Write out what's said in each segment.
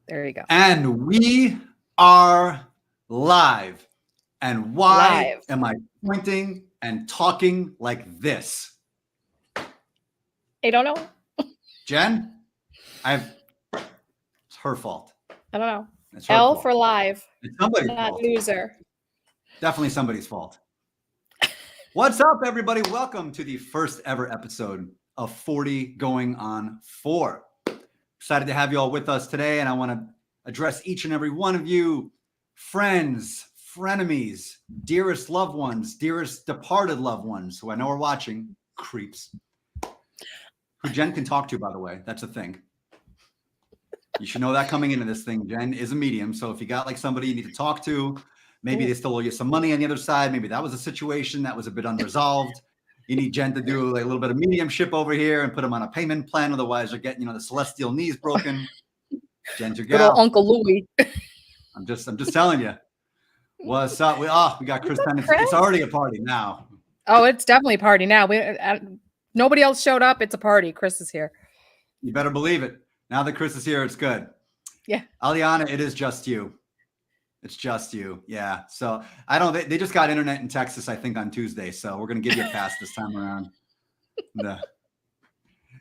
There you go. And we are live. And why am I pointing and talking like this? I don't know. Jen, it's her fault. I don't know. It's her L fault. for live. It's somebody's not fault. Loser. Definitely somebody's fault. What's up, everybody? Welcome to the first ever episode of 40 going on 4. Excited to have you all with us today, and I want to address each and every one of you, friends, frenemies, dearest loved ones, dearest departed loved ones who I know are watching, creeps, who Jen can talk to, by the way. That's a thing. You should know that coming into this thing. Jen is a medium, so if you got like somebody you need to talk to, maybe they still owe you some money on the other side, maybe that was a situation that was a bit unresolved. You need Jen to do like a little bit of mediumship over here and put them on a payment plan. Otherwise, they're getting, the celestial knees broken. Jen's your gal. Little Uncle Louie. I'm just telling you. What's up? We got Chris Pennant. It's already a party now. Oh, it's definitely a party now. Nobody else showed up. It's a party. Chris is here. You better believe it. Now that Chris is here, it's good. Yeah. Aliana, it is just you. It's just you. Yeah. So they just got internet in Texas, I think, on Tuesday. So we're going to give you a pass this time around.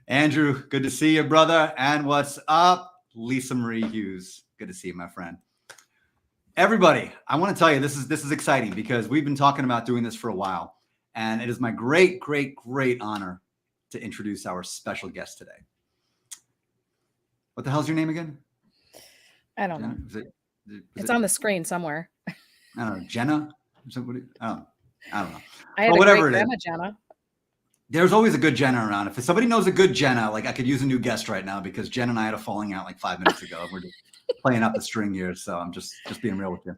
Andrew, good to see you, brother. And what's up? Lisa Marie Hughes. Good to see you, my friend. Everybody, I want to tell you, this is exciting because we've been talking about doing this for a while. And it is my great, great, great honor to introduce our special guest today. What the hell's your name again? I don't know. It's on the screen somewhere. I don't know. Jenna? I don't know. I had whatever it is. Jenna. There's always a good Jenna around. If somebody knows a good Jenna, like I could use a new guest right now because Jen and I had a falling out like 5 minutes ago. We're just playing up the string here. So I'm just being real with you.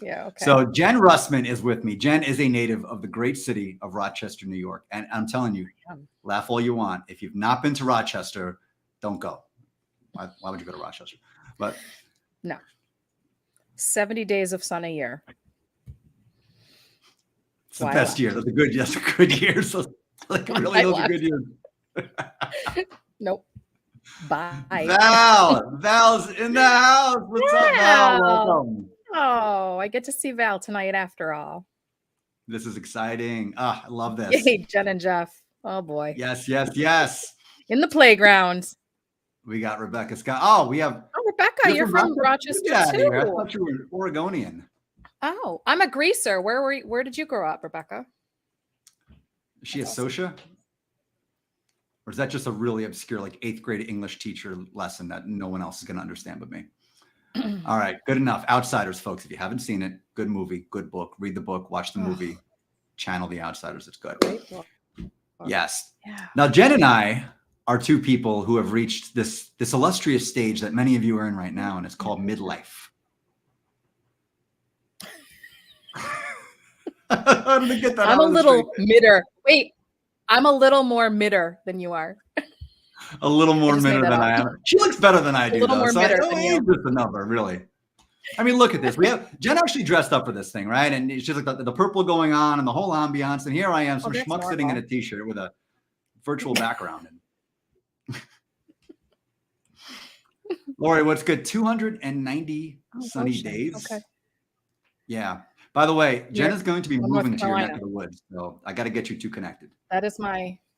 Yeah. Okay. So Jen Russman is with me. Jen is a native of the great city of Rochester, New York. And I'm telling you, laugh all you want. If you've not been to Rochester, don't go. Why would you go to Rochester? But no. 70 days of sun a year. It's the best year. That's a good year. So like really those are good years. Nope. Bye. Val's in the house. What's up, Val? Welcome. Oh, I get to see Val tonight after all. This is exciting. I love this. Yay, Jen and Jeff. Oh boy. Yes. In the playground. We got Rebecca Scott. Oh, we have. Oh, Rebecca, you're from Rochester too. I thought you were Oregonian. Oh, I'm a greaser. Where did you grow up, Rebecca? Is she a Sosha? Or is that just a really obscure, like 8th grade English teacher lesson that no one else is going to understand but me? All right, good enough. Outsiders, folks. If you haven't seen it, good movie, good book. Read the book, watch the movie, channel The Outsiders. It's good. Yes. Yeah. Now, Jen and I are two people who have reached this illustrious stage that many of you are in right now, and it's called midlife. How did I get that? I'm a little midder. Wait, I'm a little more midder than you are. A little more midder than I am. She looks better than I do. A little more midder than you. Just a number, really. I mean, look at this. We have Jen actually dressed up for this thing, right? And she's like the purple going on and the whole ambiance. And here I am, some schmuck sitting in a t-shirt with a virtual background. Lori, what's good? 290 sunny days. Okay. Yeah. By the way, Jen is going to be moving to your neck of the woods, so I got to get you two connected. That is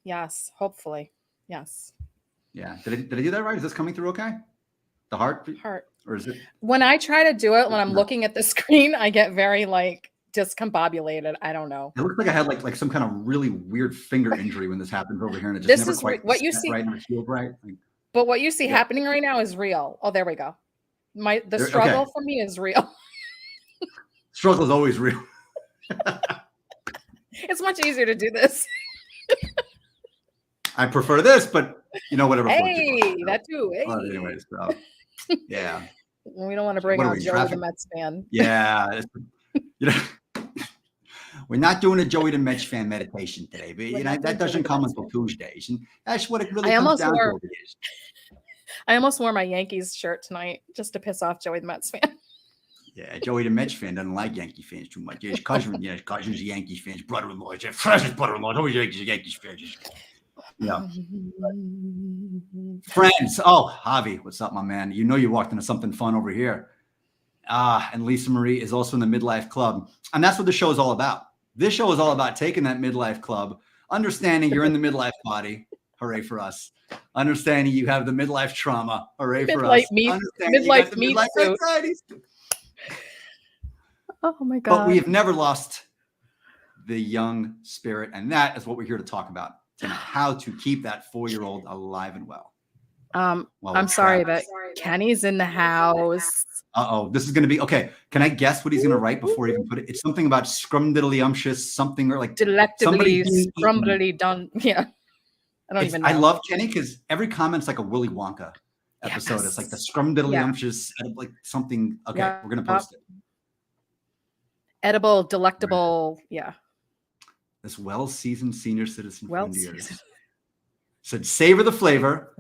yes, hopefully. Yes. Yeah. Did I do that right? Is this coming through okay? The heart? Or is it? When I try to do it, when I'm looking at the screen, I get very discombobulated. I don't know. It looks like I had like some kind of really weird finger injury when this happens over here, and it just never quite what you see right and it feels right. But what you see happening right now is real. Oh, there we go. The struggle for me is real. Struggle is always real. It's much easier to do this. I prefer this, but whatever. Hey, that too. Hey. Well, anyways, yeah. We don't want to bring out Joey the Mets fan. Yeah. We're not doing a Joey the Mets fan meditation today, but that doesn't come until Tuesdays, and that's what it really comes down to. I almost wore my Yankees shirt tonight just to piss off Joey the Mets fan. Yeah, Joey the Mets fan doesn't like Yankee fans too much. His cousins Yankees fans, brother-in-law, his brother-in-law, always Yankees fans. Yeah. Friends. Oh, Javi, what's up, my man? You know you walked into something fun over here. And Lisa Marie is also in the Midlife Club. And that's what the show is all about. This show is all about taking that midlife club, understanding you're in the midlife body. Hooray for us. Understanding you have the midlife trauma. Hooray for us. Understanding you got the midlife anxiety. Oh my God. But we have never lost the young spirit. And that is what we're here to talk about tonight. How to keep that 4-year-old alive and well. I'm sorry, but Kenny's in the house. Uh-oh, this is going to be, okay, can I guess what he's going to write before he even put it? It's something about scrumdiddlyumptious, something or like delectably, scrumbly done. Yeah. I don't even know. I love Kenny because every comment's like a Willy Wonka episode. Yes. It's like the scrumdiddlyumptious, like something. Okay, we're going to post it. Edible, delectable, yeah. This well-seasoned senior citizen friend of yours said, savor the flavor.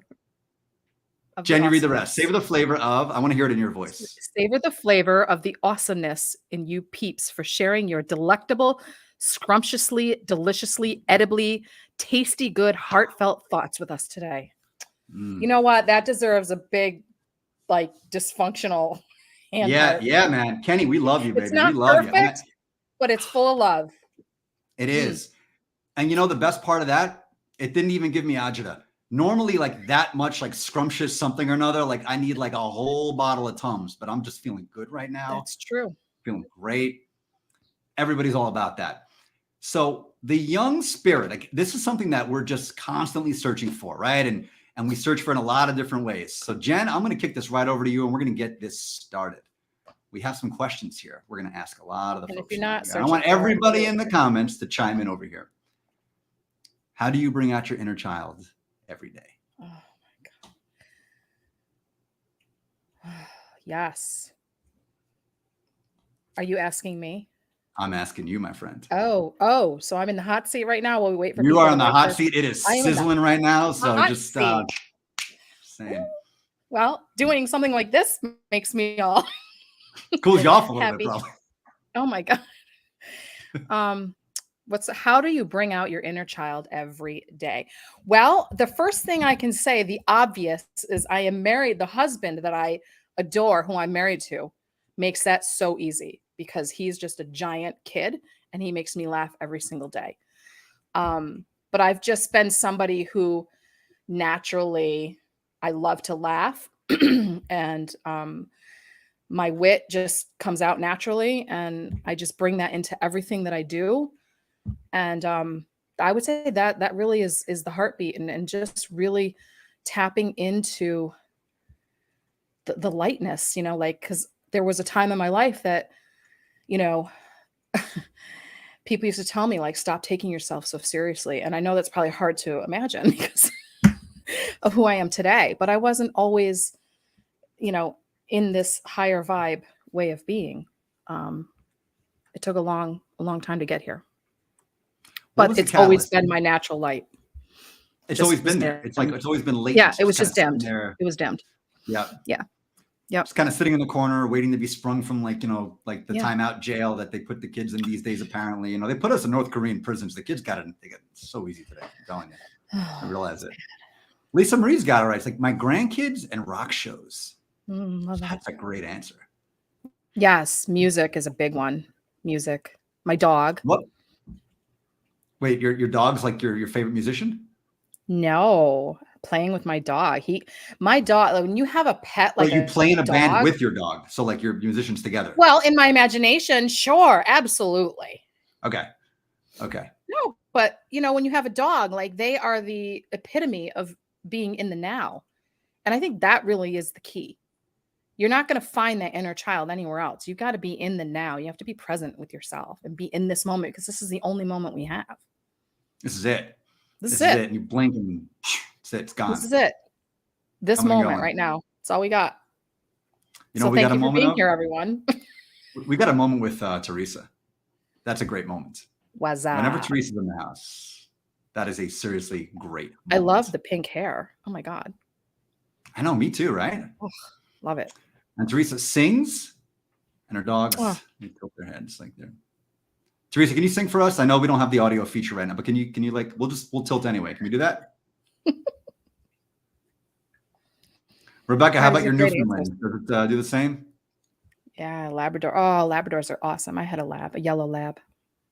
Jen, you read the rest. Savor the flavor of, I want to hear it in your voice. Savor the flavor of the awesomeness in you peeps for sharing your delectable, scrumptiously, deliciously, edibly, tasty, good, heartfelt thoughts with us today. You know what? That deserves a big, like, dysfunctional hand. Yeah, man. Kenny, we love you, baby. It's not we love perfect, but it's full of love. It is. And you know the best part of that? It didn't even give me agita. Normally, like that much, like scrumptious something or another, like I need like a whole bottle of Tums, but I'm just feeling good right now. That's true. Feeling great. Everybody's all about that. So the young spirit, like this is something that we're just constantly searching for, right? And we search for in a lot of different ways. So Jen, I'm going to kick this right over to you, and we're going to get this started. We have some questions here. We're going to ask a lot of the folks. If you're not, I want everybody in the comments to chime in over here. How do you bring out your inner child every day? Oh my God. Yes. Are you asking me? I'm asking you, my friend. Oh, so I'm in the hot seat right now while we wait for you are in the hot seat. It is sizzling right now. So just saying. Well, doing something like this makes me all cools you off a little bit, probably. Oh my God. How do you bring out your inner child every day? Well, the first thing I can say, the obvious, is I am married. The husband that I adore, who I'm married to, makes that so easy because he's just a giant kid and he makes me laugh every single day. But I've just been somebody who naturally, I love to laugh and my wit just comes out naturally, and I just bring that into everything that I do. And I would say that really is the heartbeat, and just really tapping into the lightness, like, because there was a time in my life that, people used to tell me, like, stop taking yourself so seriously. And I know that's probably hard to imagine because of who I am today, but I wasn't always, in this higher vibe way of being. It took a long time to get here. But it's always been my natural light. It's always been there. It's like it's always been late. Yeah, it was just dimmed. It was dimmed. Yeah. Yeah. Just kind of sitting in the corner, waiting to be sprung from like the timeout jail that they put the kids in these days. Apparently, they put us in North Korean prisons. The kids got it. They got it so easy today. I'm telling you. I realize it. Lisa Marie's got it right. It's like my grandkids and rock shows. That's a great answer. Yes, music is a big one. Music. My dog. What? Wait, your dog's like your favorite musician? No, playing with my dog. My dog. When you have a pet, like you play in a band with your dog, so like you're musicians together. Well, in my imagination, sure, absolutely. Okay. No, but when you have a dog, like they are the epitome of being in the now, and I think that really is the key. You're not going to find that inner child anywhere else. You've got to be in the now. You have to be present with yourself and be in this moment because this is the only moment we have. This is it. This is it. And you blink and it's gone. This is it. This moment right now. That's all we got. We got a moment for being here, everyone. We got a moment with Teresa. That's a great moment. Whenever Teresa's in the house, that is a seriously great moment. I love the pink hair. Oh my God. I know, me too, right? Oh, love it. And Teresa sings, and her dogs they tilt their heads like they're Teresa, can you sing for us? I know we don't have the audio feature right now, but can you like, we'll tilt anyway. Can we do that? Rebecca, how about your Newfoundland? Does it do the same? Yeah, Labrador. Oh, Labradors are awesome. I had a yellow lab.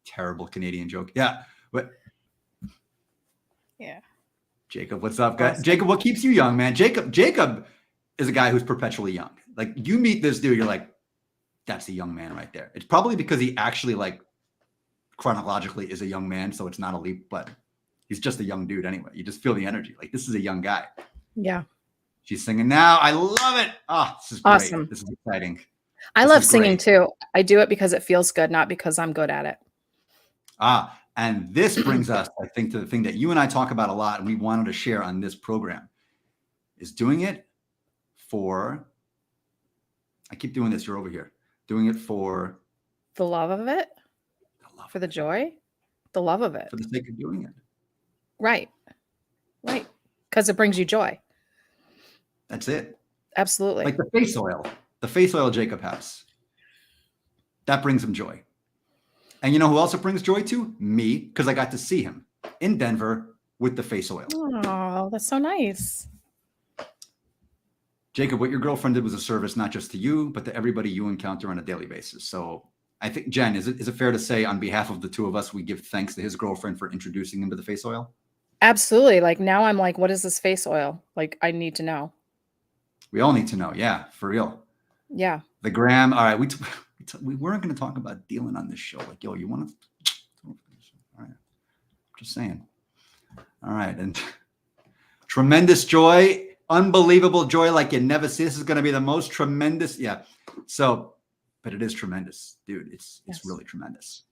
Terrible Canadian joke. Yeah. But yeah. Jacob, what's up, guys? Awesome. Jacob, what keeps you young, man? Jacob is a guy who's perpetually young. Like you meet this dude, you're like, that's a young man right there. It's probably because he actually like chronologically is a young man, so it's not a leap, but he's just a young dude anyway. You just feel the energy. Like this is a young guy. Yeah. She's singing now. I love it. Oh, this is great. Awesome. This is exciting. I love singing too. I do it because it feels good, not because I'm good at it. And this brings us, I think, to the thing that you and I talk about a lot and we wanted to share on this program is doing it for, I keep doing this, you're over here, doing it for the love of it, for the joy, the love of it. For the sake of doing it. Right. Because it brings you joy. That's it. Absolutely. Like the face oil Jacob has. That brings him joy. And you know who else it brings joy to? Me, because I got to see him in Denver with the face oil. Oh, that's so nice. Jacob, what your girlfriend did was a service not just to you, but to everybody you encounter on a daily basis. So I think, Jen, is it fair to say on behalf of the two of us, we give thanks to his girlfriend for introducing him to the face oil? Absolutely. Like now I'm like, what is this face oil? Like I need to know. We all need to know. Yeah, for real. Yeah. The gram. All right. We weren't going to talk about dealing on this show. Like, yo, you want to? All right. Just saying. All right. And tremendous joy, unbelievable joy like you never see. This is going to be the most tremendous. Yeah. So, but it is tremendous, dude. It's really tremendous.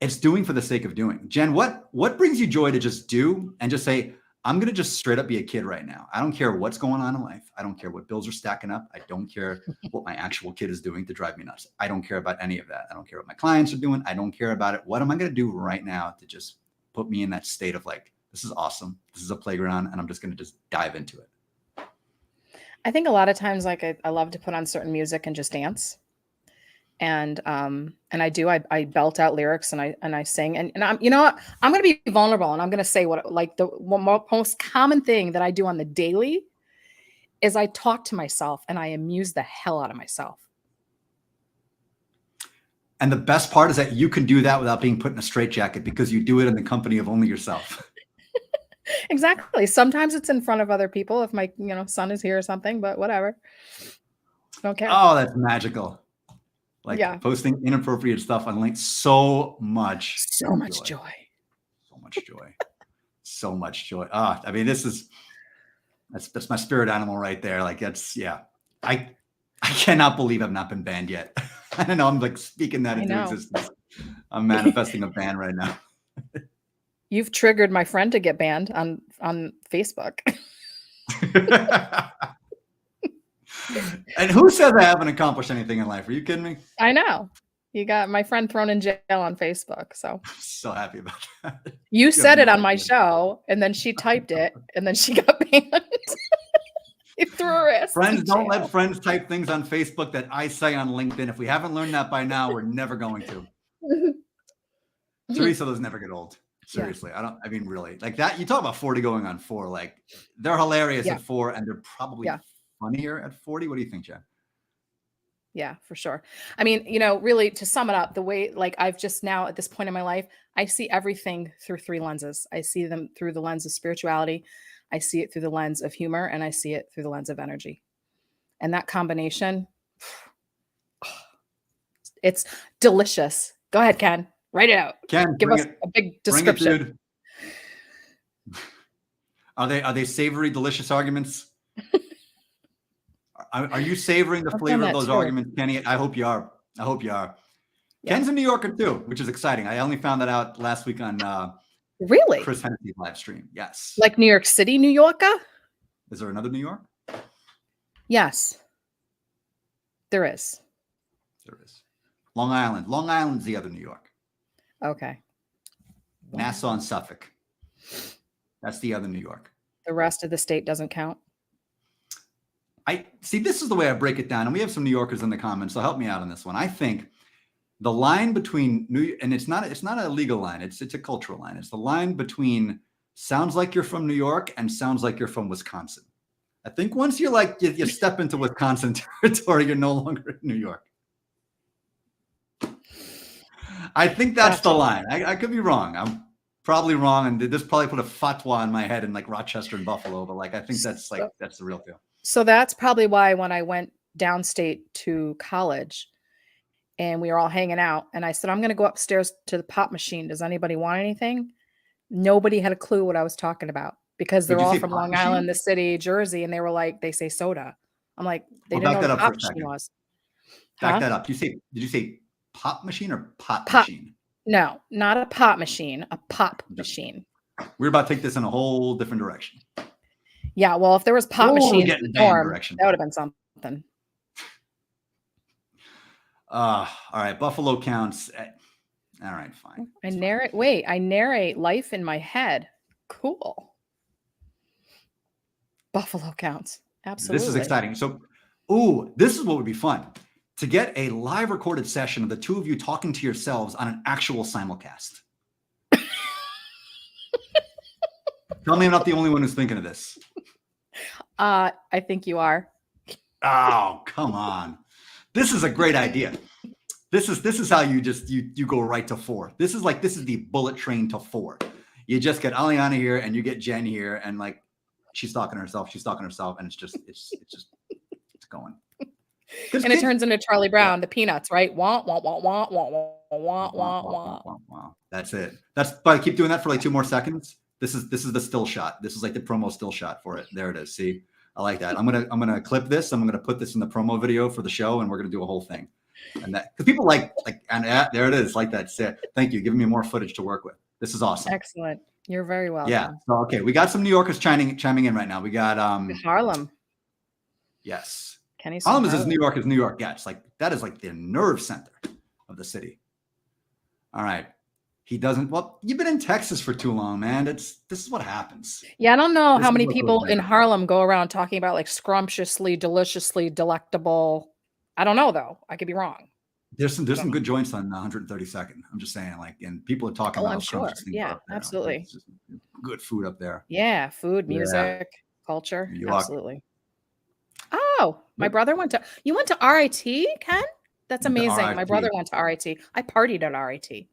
It's doing for the sake of doing. Jen, what brings you joy to just do and just say, I'm going to just straight up be a kid right now. I don't care what's going on in life. I don't care what bills are stacking up. I don't care what my actual kid is doing to drive me nuts. I don't care about any of that. I don't care what my clients are doing. I don't care about it. What am I going to do right now to just put me in that state of like, this is awesome. This is a playground and I'm just going to just dive into it. I think a lot of times, like I love to put on certain music and just dance. And I belt out lyrics and I sing and I'm, you know what, I'm going to be vulnerable and I'm going to say what, like the most common thing that I do on the daily is I talk to myself and I amuse the hell out of myself. And the best part is that you can do that without being put in a straitjacket because you do it in the company of only yourself. Exactly. Sometimes it's in front of other people if my, son is here or something, but whatever. Don't care. Oh, that's magical. Like posting inappropriate stuff on LinkedIn. So much joy. So much joy. So much joy. I mean, that's my spirit animal right there. Like I cannot believe I've not been banned yet. I don't know. I'm like speaking that into existence. I'm manifesting a ban right now. You've triggered my friend to get banned on Facebook. And who says I haven't accomplished anything in life? Are you kidding me? I know. You got my friend thrown in jail on Facebook. So I'm so happy about that. You said it on my show, and then she typed it, and then she got banned. You threw her ass. Friends, don't let friends type things on Facebook that I say on LinkedIn. If we haven't learned that by now, we're never going to. Teresa, those never get old. Seriously. Yeah. I mean, really. Like that, you talk about 40 going on 4. Like they're hilarious at 4, and they're probably funnier at 40. What do you think, Jen? Yeah, for sure. I mean, really to sum it up, the way like I've just now at this point in my life, I see everything through 3 lenses. I see them through the lens of spirituality. I see it through the lens of humor, and I see it through the lens of energy. And that combination, it's delicious. Go ahead, Ken. Write it out. Ken, give us a big description. Are they savory, delicious arguments? Are you savoring the flavor of those arguments, Kenny? I hope you are. Yeah. Ken's a New Yorker too, which is exciting. I only found that out last week on really Chris Hennessy's live stream. Yes. Like New York City, New Yorker? Is there another New York? Yes. There is. There is. Long Island. Long Island's the other New York. Okay. Nassau and Suffolk. That's the other New York. The rest of the state doesn't count. I see. This is the way I break it down. And we have some New Yorkers in the comments, so help me out on this one. I think the line between and it's not a legal line. It's a cultural line. It's the line between sounds like you're from New York and sounds like you're from Wisconsin. I think once you're like, you step into Wisconsin territory, you're no longer in New York. I think that's the line. I could be wrong. I'm probably wrong. And this probably put a fatwa in my head in like Rochester and Buffalo. But like, I think that's the real deal. So that's probably why when I went downstate to college and we were all hanging out and I said, I'm going to go upstairs to the pop machine. Does anybody want anything? Nobody had a clue what I was talking about because they're all from Long Island, the city, Jersey. And they were like, they say soda. I'm like, they didn't know what a pop machine was. Back that up. Did you say pop machine or pot machine? No, not a pop machine, a pop machine. We're about to take this in a whole different direction. Yeah, well, if there was pop machines in the dorm, that would have been something. All right, Buffalo counts. All right, fine. I narrate life in my head. Cool. Buffalo counts. Absolutely. This is exciting. So, this is what would be fun. To get a live recorded session of the two of you talking to yourselves on an actual simulcast. Tell me I'm not the only one who's thinking of this. I think you are. Oh, come on. This is a great idea. This is how you go right to 4. This is the bullet train to 4. You just get Aliana here and you get Jen here and like she's talking to herself, and it's going. And it turns into Charlie Brown, the Peanuts, right? Wah, wah, wah, wah, wah, wah, wah, wah, wah. Wow. That's it. But I keep doing that for like 2 more seconds. This is the still shot. This is like the promo still shot for it. There it is. See, I like that. I'm gonna clip this. I'm gonna put this in the promo video for the show, and we're gonna do a whole thing. And that because people like and there it is, like that. Thank you, giving me more footage to work with. This is awesome. Excellent. You're very welcome. Yeah. So okay, we got some New Yorkers chiming in right now. We got Harlem. Yes. Harlem is as New York gets. Like that is like the nerve center of the city. All right. He doesn't. Well, you've been in Texas for too long, man. This is what happens. Yeah, I don't know how many people in Harlem go around talking about like scrumptiously, deliciously, delectable. I don't know though. I could be wrong. There's some good joints on 132nd. I'm just saying, like, and people are talking about scrumptious things. Yeah, absolutely. Good food up there. Yeah, food, music, culture. Absolutely. Oh, my brother went to. You went to RIT, Ken? That's amazing. My brother went to RIT. I partied at RIT. I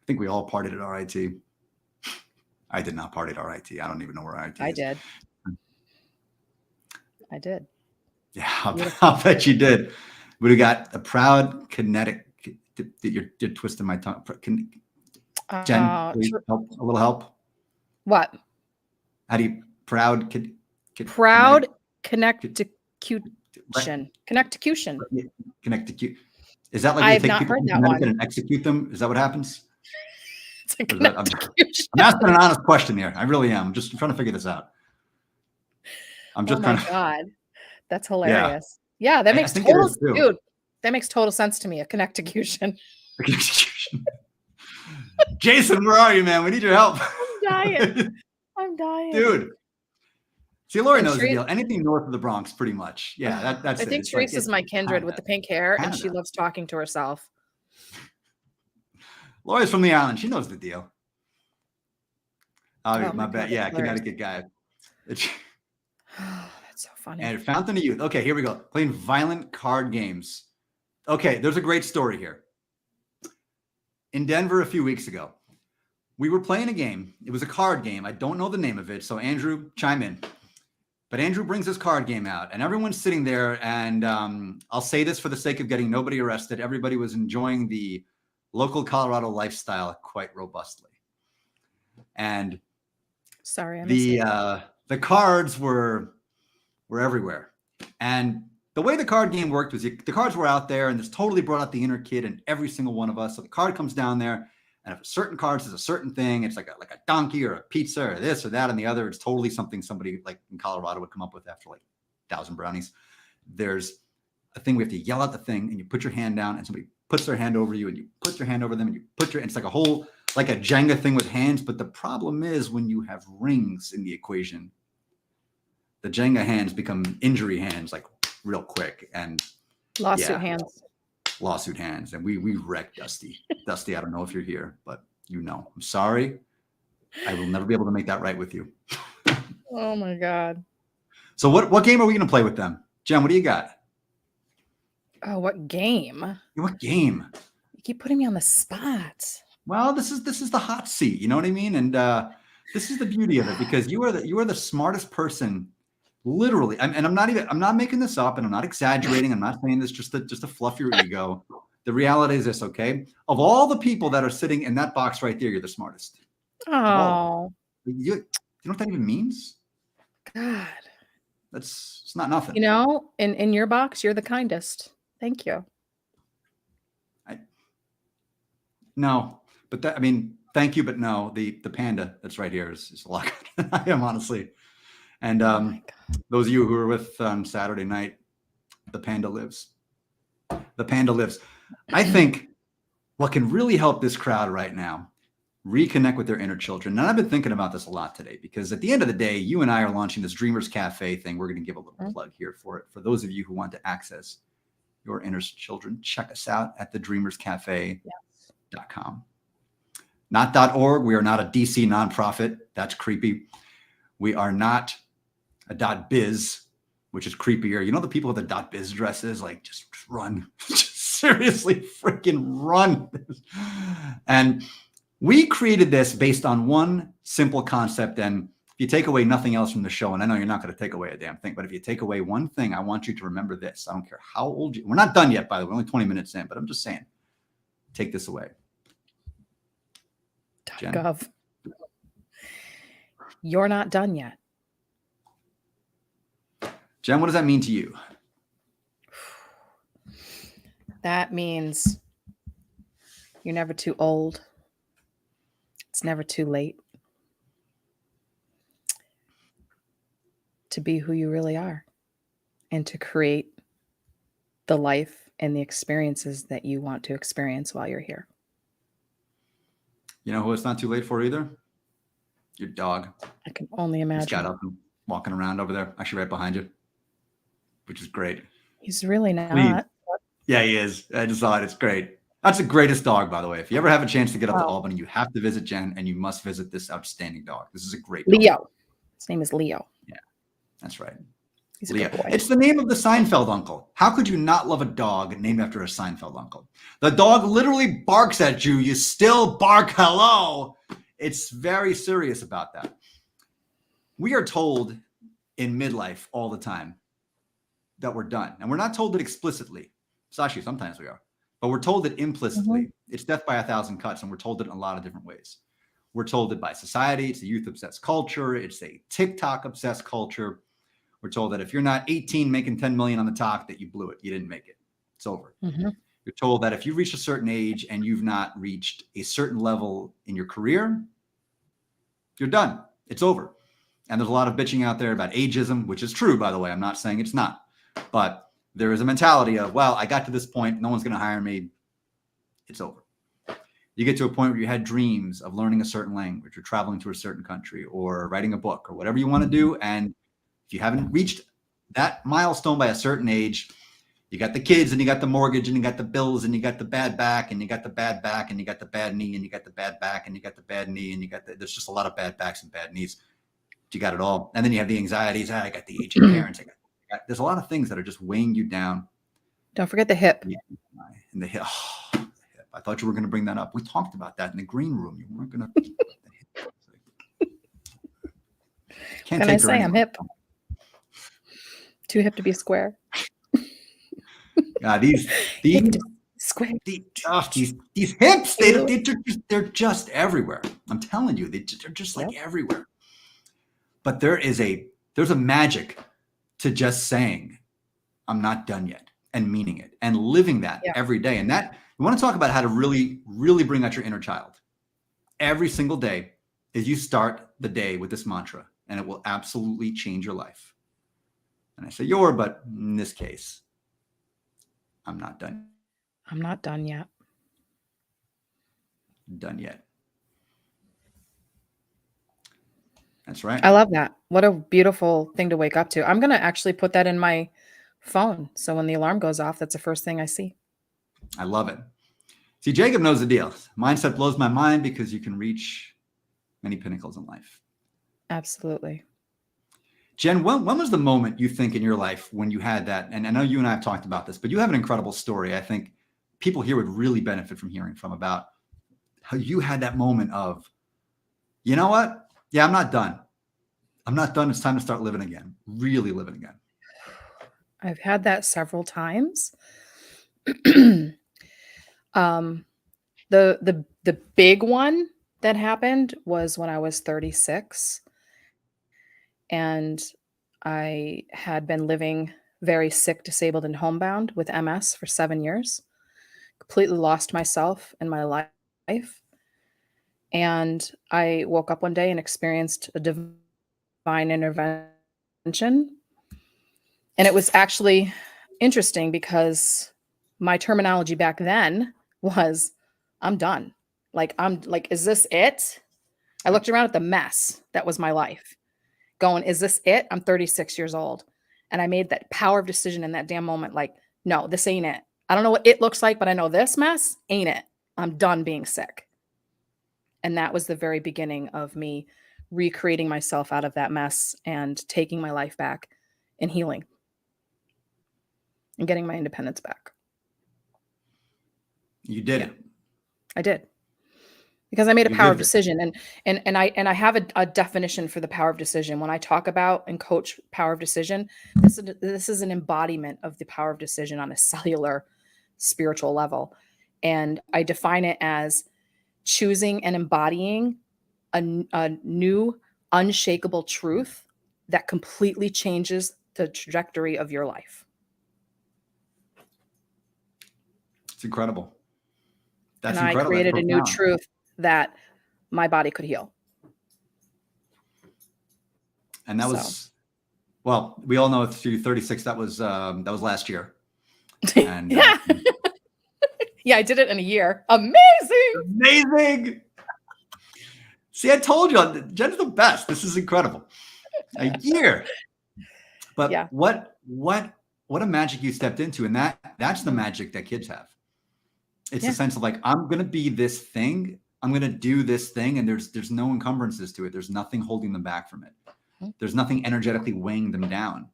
think we all partied at RIT. I did not party at RIT. I don't even know where RIT is. I did. Yeah, I'll bet you did. We got a proud kinetic. You're twisting my tongue. Jen, please help, a little help. What? How do you proud? Proud connecticution. Connecticution. Connecticut. Is that like you take people from Connecticut and execute them? Is that what happens? I'm asking an honest question here. I really am. I'm just trying to figure this out. I'm just trying to. Oh my God, that's hilarious. Yeah, that makes that makes total sense to me. A connecticution. Jason, where are you, man? We need your help. I'm dying, dude. See, Lori knows the deal. Anything north of the Bronx, pretty much. Yeah, that's. I think Teresa's my kindred with the pink hair, and she loves talking to herself. Lori's from the island. She knows the deal. Oh, my bad. Yeah, Connecticut guy. That's so funny. And Fountain of Youth. Okay, here we go. Playing violent card games. Okay, there's a great story here. In Denver a few weeks ago, we were playing a game. It was a card game. I don't know the name of it, so Andrew, chime in. But Andrew brings his card game out, and everyone's sitting there, and I'll say this for the sake of getting nobody arrested. Everybody was enjoying the local Colorado lifestyle quite robustly. And the cards were everywhere. And the way the card game worked was the cards were out there, and this totally brought out the inner kid in every single one of us. So the card comes down there, and if a certain card says a certain thing, it's like a donkey or a pizza or this or that and the other. It's totally something somebody like in Colorado would come up with after like 1,000 brownies. There's a thing we have to yell out the thing, and you put your hand down, and somebody puts their hand over you, and you put your hand over them, and it's like a whole, like a Jenga thing with hands. But the problem is when you have rings in the equation, the Jenga hands become injury hands like real quick. And lawsuit hands. lawsuit hands, and we wrecked Dusty. Dusty, I don't know if you're here, but I'm sorry. I will never be able to make that right with you. Oh my God. So what game are we going to play with them? Jen, what do you got? Oh, what game? What game? You keep putting me on the spot. Well, this is the hot seat. You know what I mean? And this is the beauty of it, because you are the smartest person, literally. And I'm not making this up, and I'm not exaggerating. I'm not saying this just to fluff your ego. The reality is this, okay? Of all the people that are sitting in that box right there, you're the smartest. Oh, You know what that even means? God. It's not nothing. In your box, you're the kindest. Thank you. No, but thank you, but no. The panda that's right here is a lot better than I am, honestly. And those of you who were with Saturday night, the panda lives. The panda lives. I think what can really help this crowd right now reconnect with their inner children. And I've been thinking about this a lot today, because at the end of the day, you and I are launching this Dreamers Cafe thing. We're going to give a little plug here for it. For those of you who want to access your inner children, check us out at thedreamerscafe.com. Not .org. We are not a DC nonprofit. That's creepy. We are not a .biz, which is creepier. You know, the people with the .biz dresses, like, just run. Just seriously freaking run. And we created this based on one simple concept. And if you take away nothing else from the show, and I know you're not going to take away a damn thing, but if you take away one thing, I want you to remember this. I don't care how old you are. We're not done yet, by the way. We're only 20 minutes in, but I'm just saying, take this away. Jen? .gov. You're not done yet. Jen, what does that mean to you? That means you're never too old. It's never too late to be who you really are and to create the life and the experiences that you want to experience while you're here. You know who it's not too late for either? Your dog. I can only imagine. He's got up and walking around over there, actually right behind you, which is great. He's really not. Please. Yeah, he is. I just saw it. It's great. That's the greatest dog, by the way. If you ever have a chance to get up to Albany, you have to visit Jen, and you must visit this outstanding dog. This is a great dog. Leo. His name is Leo. Yeah, that's right. He's a Leo. good boy. It's the name of the Seinfeld uncle. How could you not love a dog named after a Seinfeld uncle? The dog literally barks at you. You still bark hello. It's very serious about that. We are told in midlife all the time that we're done. And we're not told it explicitly. Actually, sometimes we are. But we're told it implicitly. Mm-hmm. It's death by a thousand cuts, and we're told it in a lot of different ways. We're told it by society. It's a youth-obsessed culture. It's a TikTok-obsessed culture. We're told that if you're not 18 making 10 million on the talk, that you blew it. You didn't make it. It's over. Mm-hmm. You're told that if you reach a certain age and you've not reached a certain level in your career, you're done. It's over. And there's a lot of bitching out there about ageism, which is true, by the way. I'm not saying it's not. But there is a mentality of, well, I got to this point. No one's going to hire me. It's over. You get to a point where you had dreams of learning a certain language or traveling to a certain country or writing a book or whatever you want to do. And if you haven't reached that milestone by a certain age, you got the kids and you got the mortgage and you got the bills and you got the bad back and you got the bad back and you got the bad knee and you got the bad back and you got the bad knee and there's just a lot of bad backs and bad knees. You got it all. And then you have the anxieties. I got the aging parents. There's a lot of things that are just weighing you down. Don't forget the hip. Yeah, and the hip. Oh, the hip. I thought you were going to bring that up. We talked about that in the green room. You weren't going to. Can I say I'm hip? Too hip to be square. These square. These hips, they're just everywhere. I'm telling you, they're just like everywhere. But there's a magic to just saying, I'm not done yet, and meaning it and living that every day. And that we want to talk about how to really, really bring out your inner child. Every single day is you start the day with this mantra, and it will absolutely change your life. And I say but in this case, I'm not done. I'm not done yet. Done yet. That's right. I love that. What a beautiful thing to wake up to. I'm going to actually put that in my phone. So when the alarm goes off, that's the first thing I see. I love it. See, Jacob knows the deal. Mindset blows my mind because you can reach many pinnacles in life. Absolutely. Jen, when was the moment you think in your life when you had that? And I know you and I have talked about this, but you have an incredible story. I think people here would really benefit from hearing from about how you had that moment of, you know what? Yeah, I'm not done. I'm not done. It's time to start living again, really living again. I've had that several times. The big one that happened was when I was 36, and I had been living very sick, disabled, and homebound with MS for 7 years. Completely lost myself in my life, and I woke up one day and experienced a divine intervention, and it was actually interesting because my terminology back then was, "I'm done." Like, I'm like, "Is this it?" I looked around at the mess that was my life, going, "Is this it? I'm 36 years old." And I made that power of decision in that damn moment, like, "No, this ain't it. I don't know what it looks like, but I know this mess ain't it. I'm done being sick." And that was the very beginning of me recreating myself out of that mess and taking my life back and healing and getting my independence back. You did Yeah. it. I did. Because I made a You power of lived it. decision, and I have a definition for the power of decision. When I talk about and coach power of decision, this is an embodiment of the power of decision on a cellular spiritual level. And I define it as choosing and embodying a new unshakable truth that completely changes the trajectory of your life. It's incredible. That's And I incredible. That's created a new profound. truth that my body could heal. And that So, was, well, we all know through 36, that was last year. And yeah. Yeah, I did it in a year. Amazing. amazing. See, I told you, Jen's the best. This is incredible. A year. But Yeah. what a magic you stepped into. And that's the Mhm. magic that kids have. It's Yeah. a sense of like, I'm gonna be this thing, I'm gonna do this thing, and there's no encumbrances to it. There's nothing holding them back from it. Mhm. There's nothing energetically weighing them down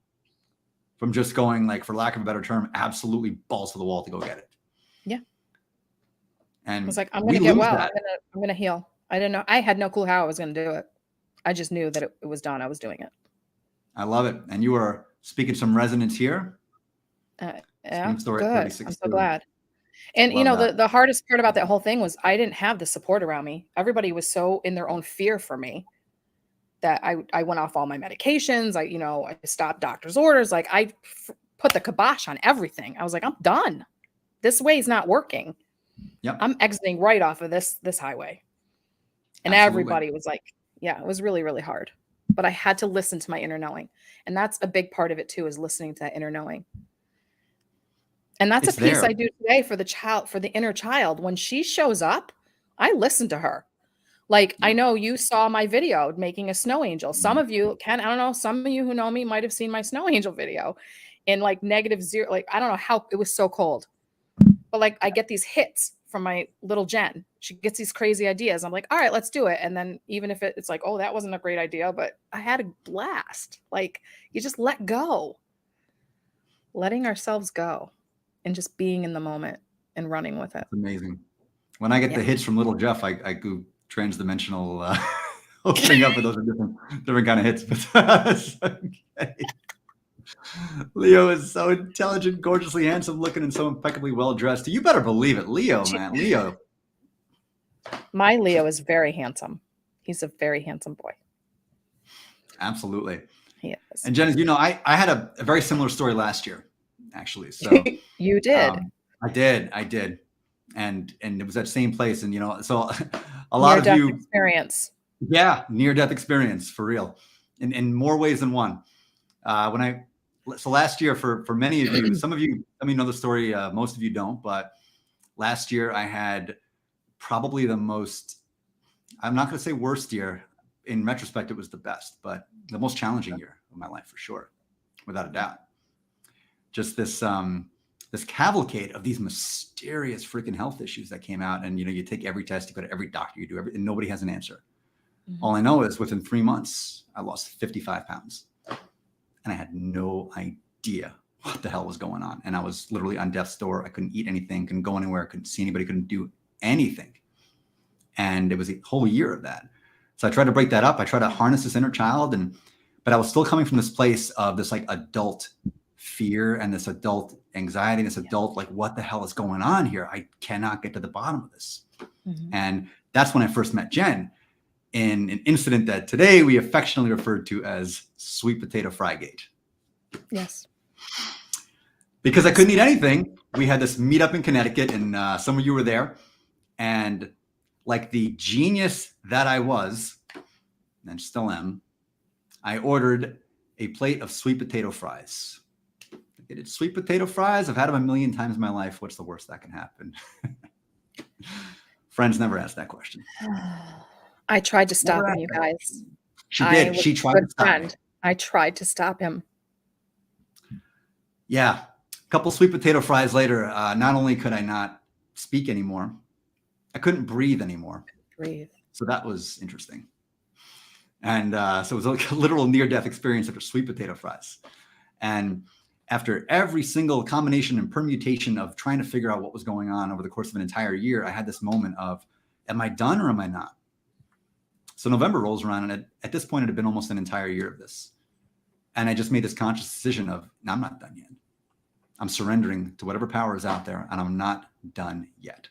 from just going, like, for lack of a better term, absolutely balls to the wall to go get it. Yeah. I And was like, I'm we gonna get lose well. that. I'm gonna heal. I didn't know. I had no clue how I was gonna do it. I just knew that it was done. I was doing it. I love it. And you are speaking some resonance here. Yeah, Same story at good. I'm 36 so too. glad. And Love that. the hardest part about that whole thing was I didn't have the support around me. Everybody was so in their own fear for me that I went off all my medications. I stopped doctor's orders. Like put the kibosh on everything. I was like, I'm done. This way's not working. Yep. I'm exiting right off of this highway. And Absolutely. everybody was like, yeah, it was really, really hard. But I had to listen to my inner knowing. And that's a big part of it too, is listening to that inner knowing. And that's a It's piece there. I do today for the child, for the inner child. When she shows up, I listen to her. Like, I know you saw my video making a snow angel. Some of you I don't know, some of you who know me might have seen my snow angel video in like -0. Like, I don't know how it was so cold. But like I get these hits from my little Jen. She gets these crazy ideas. I'm like, all right, let's do it. And then even if it's like, oh, that wasn't a great idea, but I had a blast. Like, you just let go. Letting ourselves go and just being in the moment and running with it. It's amazing. When I get Yeah. the hits from little Jeff, I go transdimensional opening up, and those are different kind of hits. But okay. Leo is so intelligent, gorgeously handsome looking, and so impeccably well dressed. You better believe it. Leo, man. Leo. My Leo is very handsome. He's a very handsome boy. Absolutely. He is. And Jen, as you know, I had a very similar story last year, actually. So You did. I did. And it was that same place. And, so a lot of Near-death you, experience. yeah, near-death experience, for real, in more ways than one. So last year, for many of you, some of you know the story, most of you don't, but last year I had probably the most, I'm not going to say worst year. In retrospect, it was the best, but the most challenging year of my life, for sure, without a doubt. Just this this cavalcade of these mysterious freaking health issues that came out. And, you take every test, you go to every doctor, you do everything, and nobody has an answer. Mm-hmm. All I know is within 3 months, I lost 55 pounds. And I had no idea what the hell was going on. And I was literally on death's door. I couldn't eat anything, couldn't go anywhere, couldn't see anybody, couldn't do anything. And it was a whole year of that. So I tried to break that up. I tried to harness this inner child, but I was still coming from this place of this like adult fear and this adult anxiety, this adult, like, what the hell is going on here? I cannot get to the bottom of this. Mm-hmm. And that's when I first met Jen in an incident that today we affectionately referred to as sweet potato frygate. Yes. Because I couldn't eat anything. We had this meetup in Connecticut, and some of you were there. And like the genius that I was, and still am, I ordered a plate of sweet potato fries. I did sweet potato fries. I've had them a million times in my life. What's the worst that can happen? Friends never ask that question. I tried to stop him, you guys. She did. She tried to stop him. I tried to stop him. Yeah. A couple sweet potato fries later, not only could I not speak anymore, I couldn't breathe anymore. So that was interesting. And so it was like a literal near-death experience after sweet potato fries. And after every single combination and permutation of trying to figure out what was going on over the course of an entire year, I had this moment of, am I done or am I not? So November rolls around, and at this point, it had been almost an entire year of this. And I just made this conscious decision of, no, I'm not done yet. I'm surrendering to whatever power is out there, and I'm not done yet.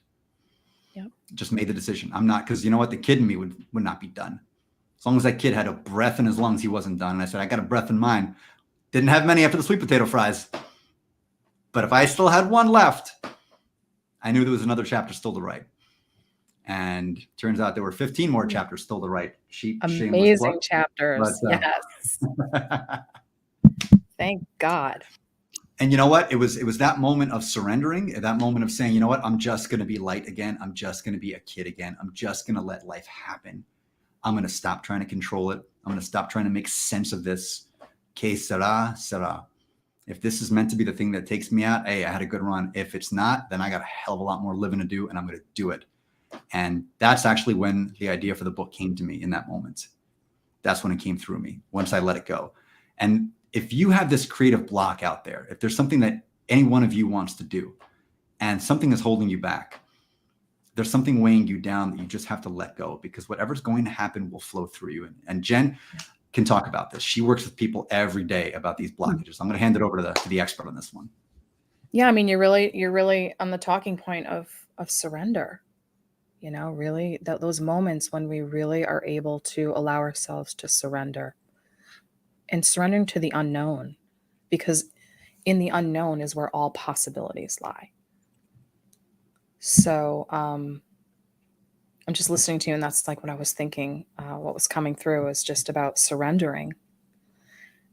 Yep. Just made the decision. I'm not, because you know what? The kid in me would not be done. As long as that kid had a breath in his lungs, he wasn't done. And I said, I got a breath in mine. Didn't have many after the sweet potato fries. But if I still had one left, I knew there was another chapter still to write. And turns out there were 15 more chapters still to write. Amazing chapters. But, yes. Thank God. And you know what? It was that moment of surrendering, that moment of saying, you know what? I'm just going to be light again. I'm just going to be a kid again. I'm just going to let life happen. I'm going to stop trying to control it. I'm going to stop trying to make sense of this. Que sera, sera. If this is meant to be the thing that takes me out, hey, I had a good run. If it's not, then I got a hell of a lot more living to do, and I'm going to do it. And that's actually when the idea for the book came to me in that moment. That's when it came through me, once I let it go. And if you have this creative block out there, if there's something that any one of you wants to do and something is holding you back, there's something weighing you down that you just have to let go, because whatever's going to happen will flow through you. And Jen can talk about this. She works with people every day about these blockages. I'm going to hand it over to the expert on this one. Yeah. I mean, you're really on the talking point of surrender, really those moments when we really are able to allow ourselves to surrender. And surrendering to the unknown, because in the unknown is where all possibilities lie. So I'm just listening to you, and that's like what I was thinking. What was coming through is just about surrendering.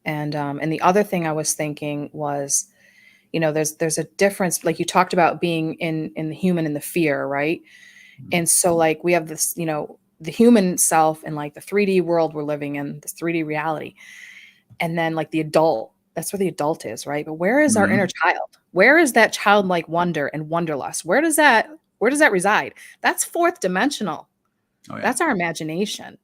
And the other thing I was thinking was, there's a difference. Like you talked about being in the human and the fear, right? And so like we have this, the human self and like the 3D world we're living in, this 3D reality. And then like the adult, that's where the adult is, right? But where is our inner child? Where is that childlike wonder and wanderlust? Where does that reside? That's fourth dimensional. Oh, yeah. That's our imagination.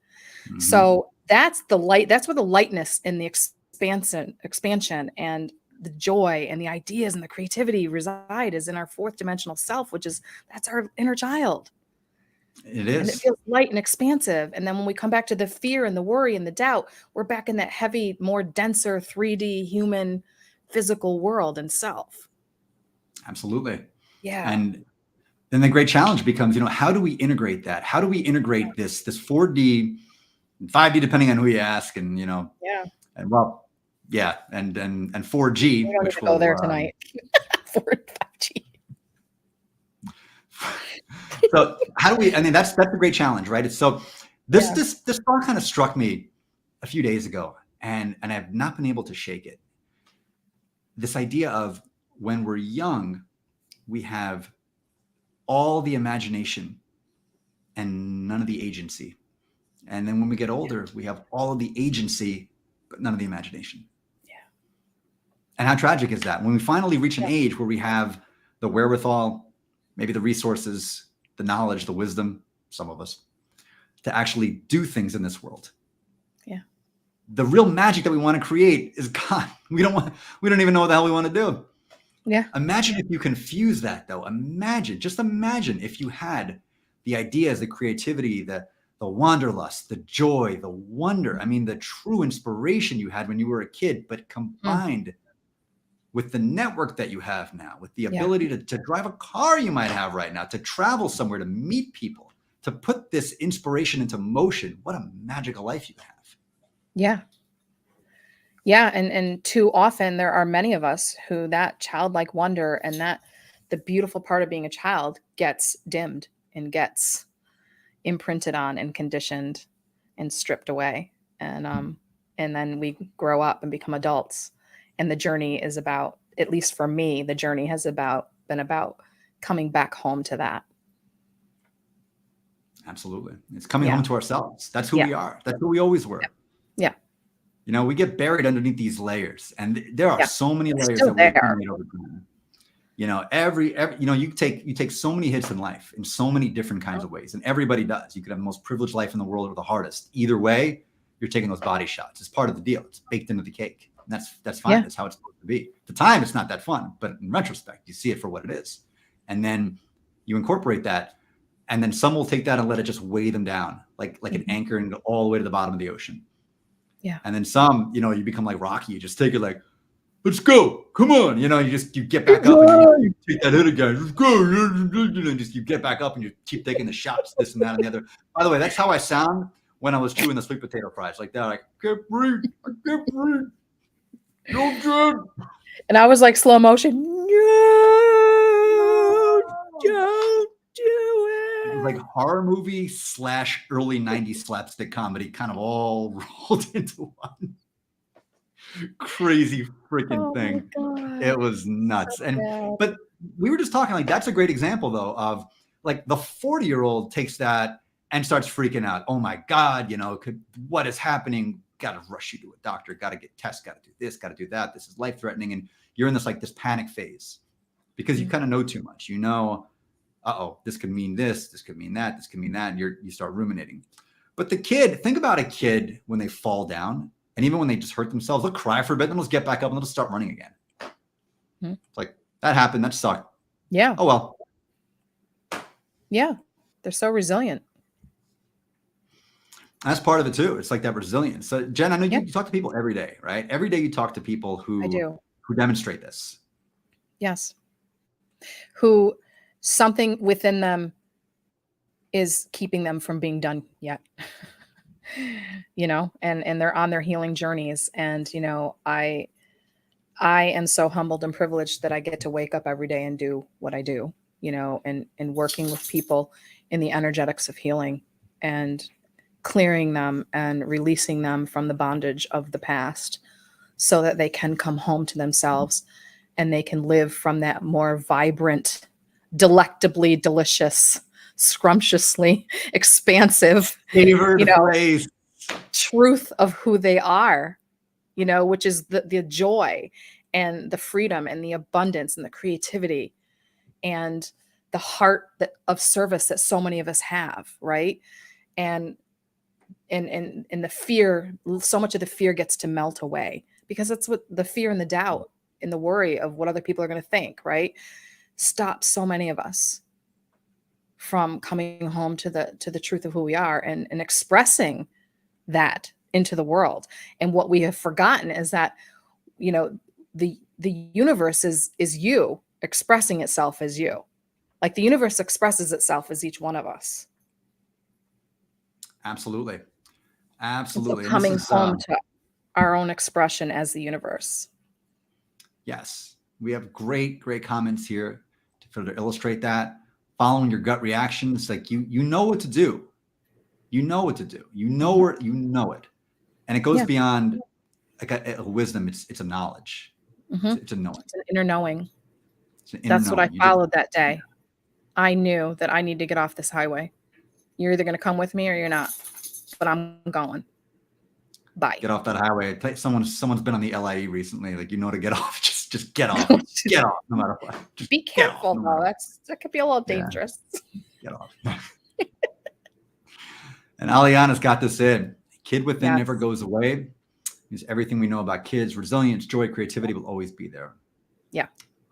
Mm-hmm. So that's the light. That's where the lightness and the expansion and the joy and the ideas and the creativity reside, is in our fourth dimensional self, that's our inner child. It is. And it feels light and expansive. And then when we come back to the fear and the worry and the doubt, we're back in that heavy, more denser 3D human physical world and self. Absolutely. Yeah. And then the great challenge becomes, how do we integrate that? How do we integrate this 4D, 5D, depending on who you ask, and yeah. And well, yeah, and 4G, which we'll go there tonight. 4 and 5G. So how do we? I mean, that's a great challenge, right? So this thought kind of struck me a few days ago, and I've not been able to shake it. This idea of when we're young, we have all the imagination and none of the agency, and then when we get older, we have all of the agency but none of the imagination. And how tragic is that? When we finally reach an age where we have the wherewithal, maybe the resources, the knowledge, the wisdom, some of us, to actually do things in this world. Yeah. The real magic that we want to create is gone. We don't even know what the hell we want to do. Yeah. Imagine if you confuse that, though. Just imagine if you had the ideas, the creativity, the wanderlust, the joy, the wonder. I mean, the true inspiration you had when you were a kid, but combined with the network that you have now, with the ability to drive a car you might have right now, to travel somewhere, to meet people, to put this inspiration into motion. What a magical life you have. Yeah. Yeah. And too often there are many of us who that childlike wonder and that the beautiful part of being a child gets dimmed and gets imprinted on and conditioned and stripped away. And then we grow up and become adults. And the journey is about, at least for me, the journey has been about coming back home to that. Absolutely. It's coming home to ourselves. That's who we are. That's who we always were. Yeah. You know, we get buried underneath these layers, and there are so many layers still that we there. accumulate over time. You know, every you know, you take so many hits in life in so many different kinds of ways, and everybody does. You could have the most privileged life in the world or the hardest. Either way, you're taking those body shots. It's part of the deal. It's baked into the cake. And that's fine. That's how it's supposed to be. At the time, it's not that fun, but in retrospect, you see it for what it is, and then you incorporate that, and then some will take that and let it just weigh them down, like an anchor, and go all the way to the bottom of the ocean. Yeah. And then some, you know, you become like Rocky. You just take it like, let's go. Come on. You know, you get back up and you take that hit again. Let's go. You get back up and you keep taking the shots, this and that and the other. By the way, that's how I sound when I was chewing the sweet potato fries. Like that, like, I can't breathe. I can't breathe. No good. And I was like slow motion. No, don't do it. It was like horror movie / early 90s slapstick comedy kind of all rolled into one crazy freaking thing. It was nuts. But we were just talking, like, that's a great example though of like the 40-year-old takes that and starts freaking out. Oh my God, you know, what is happening? Got to rush you to a doctor, got to get tests, got to do this, got to do that. This is life threatening. And you're in this panic phase because you kind of know too much. You know, this could mean this could mean that, this could mean that. And you start ruminating. But think about a kid when they fall down, and even when they just hurt themselves, they'll cry for a bit, then they'll get back up and they'll just start running again. It's like, that happened, that sucked. Yeah. Oh, well. Yeah. They're so resilient. That's part of it too. It's like that resilience. So Jen, I know you talk to people every day, right? Every day you talk to people who demonstrate this. Yes. Who something within them is keeping them from being done yet. You know, and they're on their healing journeys. And, you know, I am so humbled and privileged that I get to wake up every day and do what I do, you know, and working with people in the energetics of healing and clearing them and releasing them from the bondage of the past so that they can come home to themselves and they can live from that more vibrant, delectably delicious, scrumptiously expansive, truth of who they are, you know, which is the joy and the freedom and the abundance and the creativity and the heart of service that so many of us have, right? And the fear, so much of the fear gets to melt away because that's what the fear and the doubt and the worry of what other people are going to think, right? Stops so many of us from coming home to the truth of who we are and expressing that into the world. And what we have forgotten is that, you know, the universe is you expressing itself as you. Like the universe expresses itself as each one of us. Absolutely. Absolutely. So coming home to our own expression as the universe. Yes. We have great comments here to further illustrate that. Following your gut reactions, like you know what to do. You know what to do. You know it. And it goes beyond like a wisdom. It's a knowledge. It's a knowing. It's an inner knowing. That's what I followed that day. I knew that I need to get off this highway. You're either going to come with me or you're not, but I'm going. Bye. Get off that highway. Someone's been on the LIE recently. Like, you know, to get off. Just get off. Get off, no matter what. Just be careful, though. That could be a little dangerous. Get off. And Aliana's got this in. Kid within never goes away. Means everything we know about kids, resilience, joy, creativity will always be there. Yeah.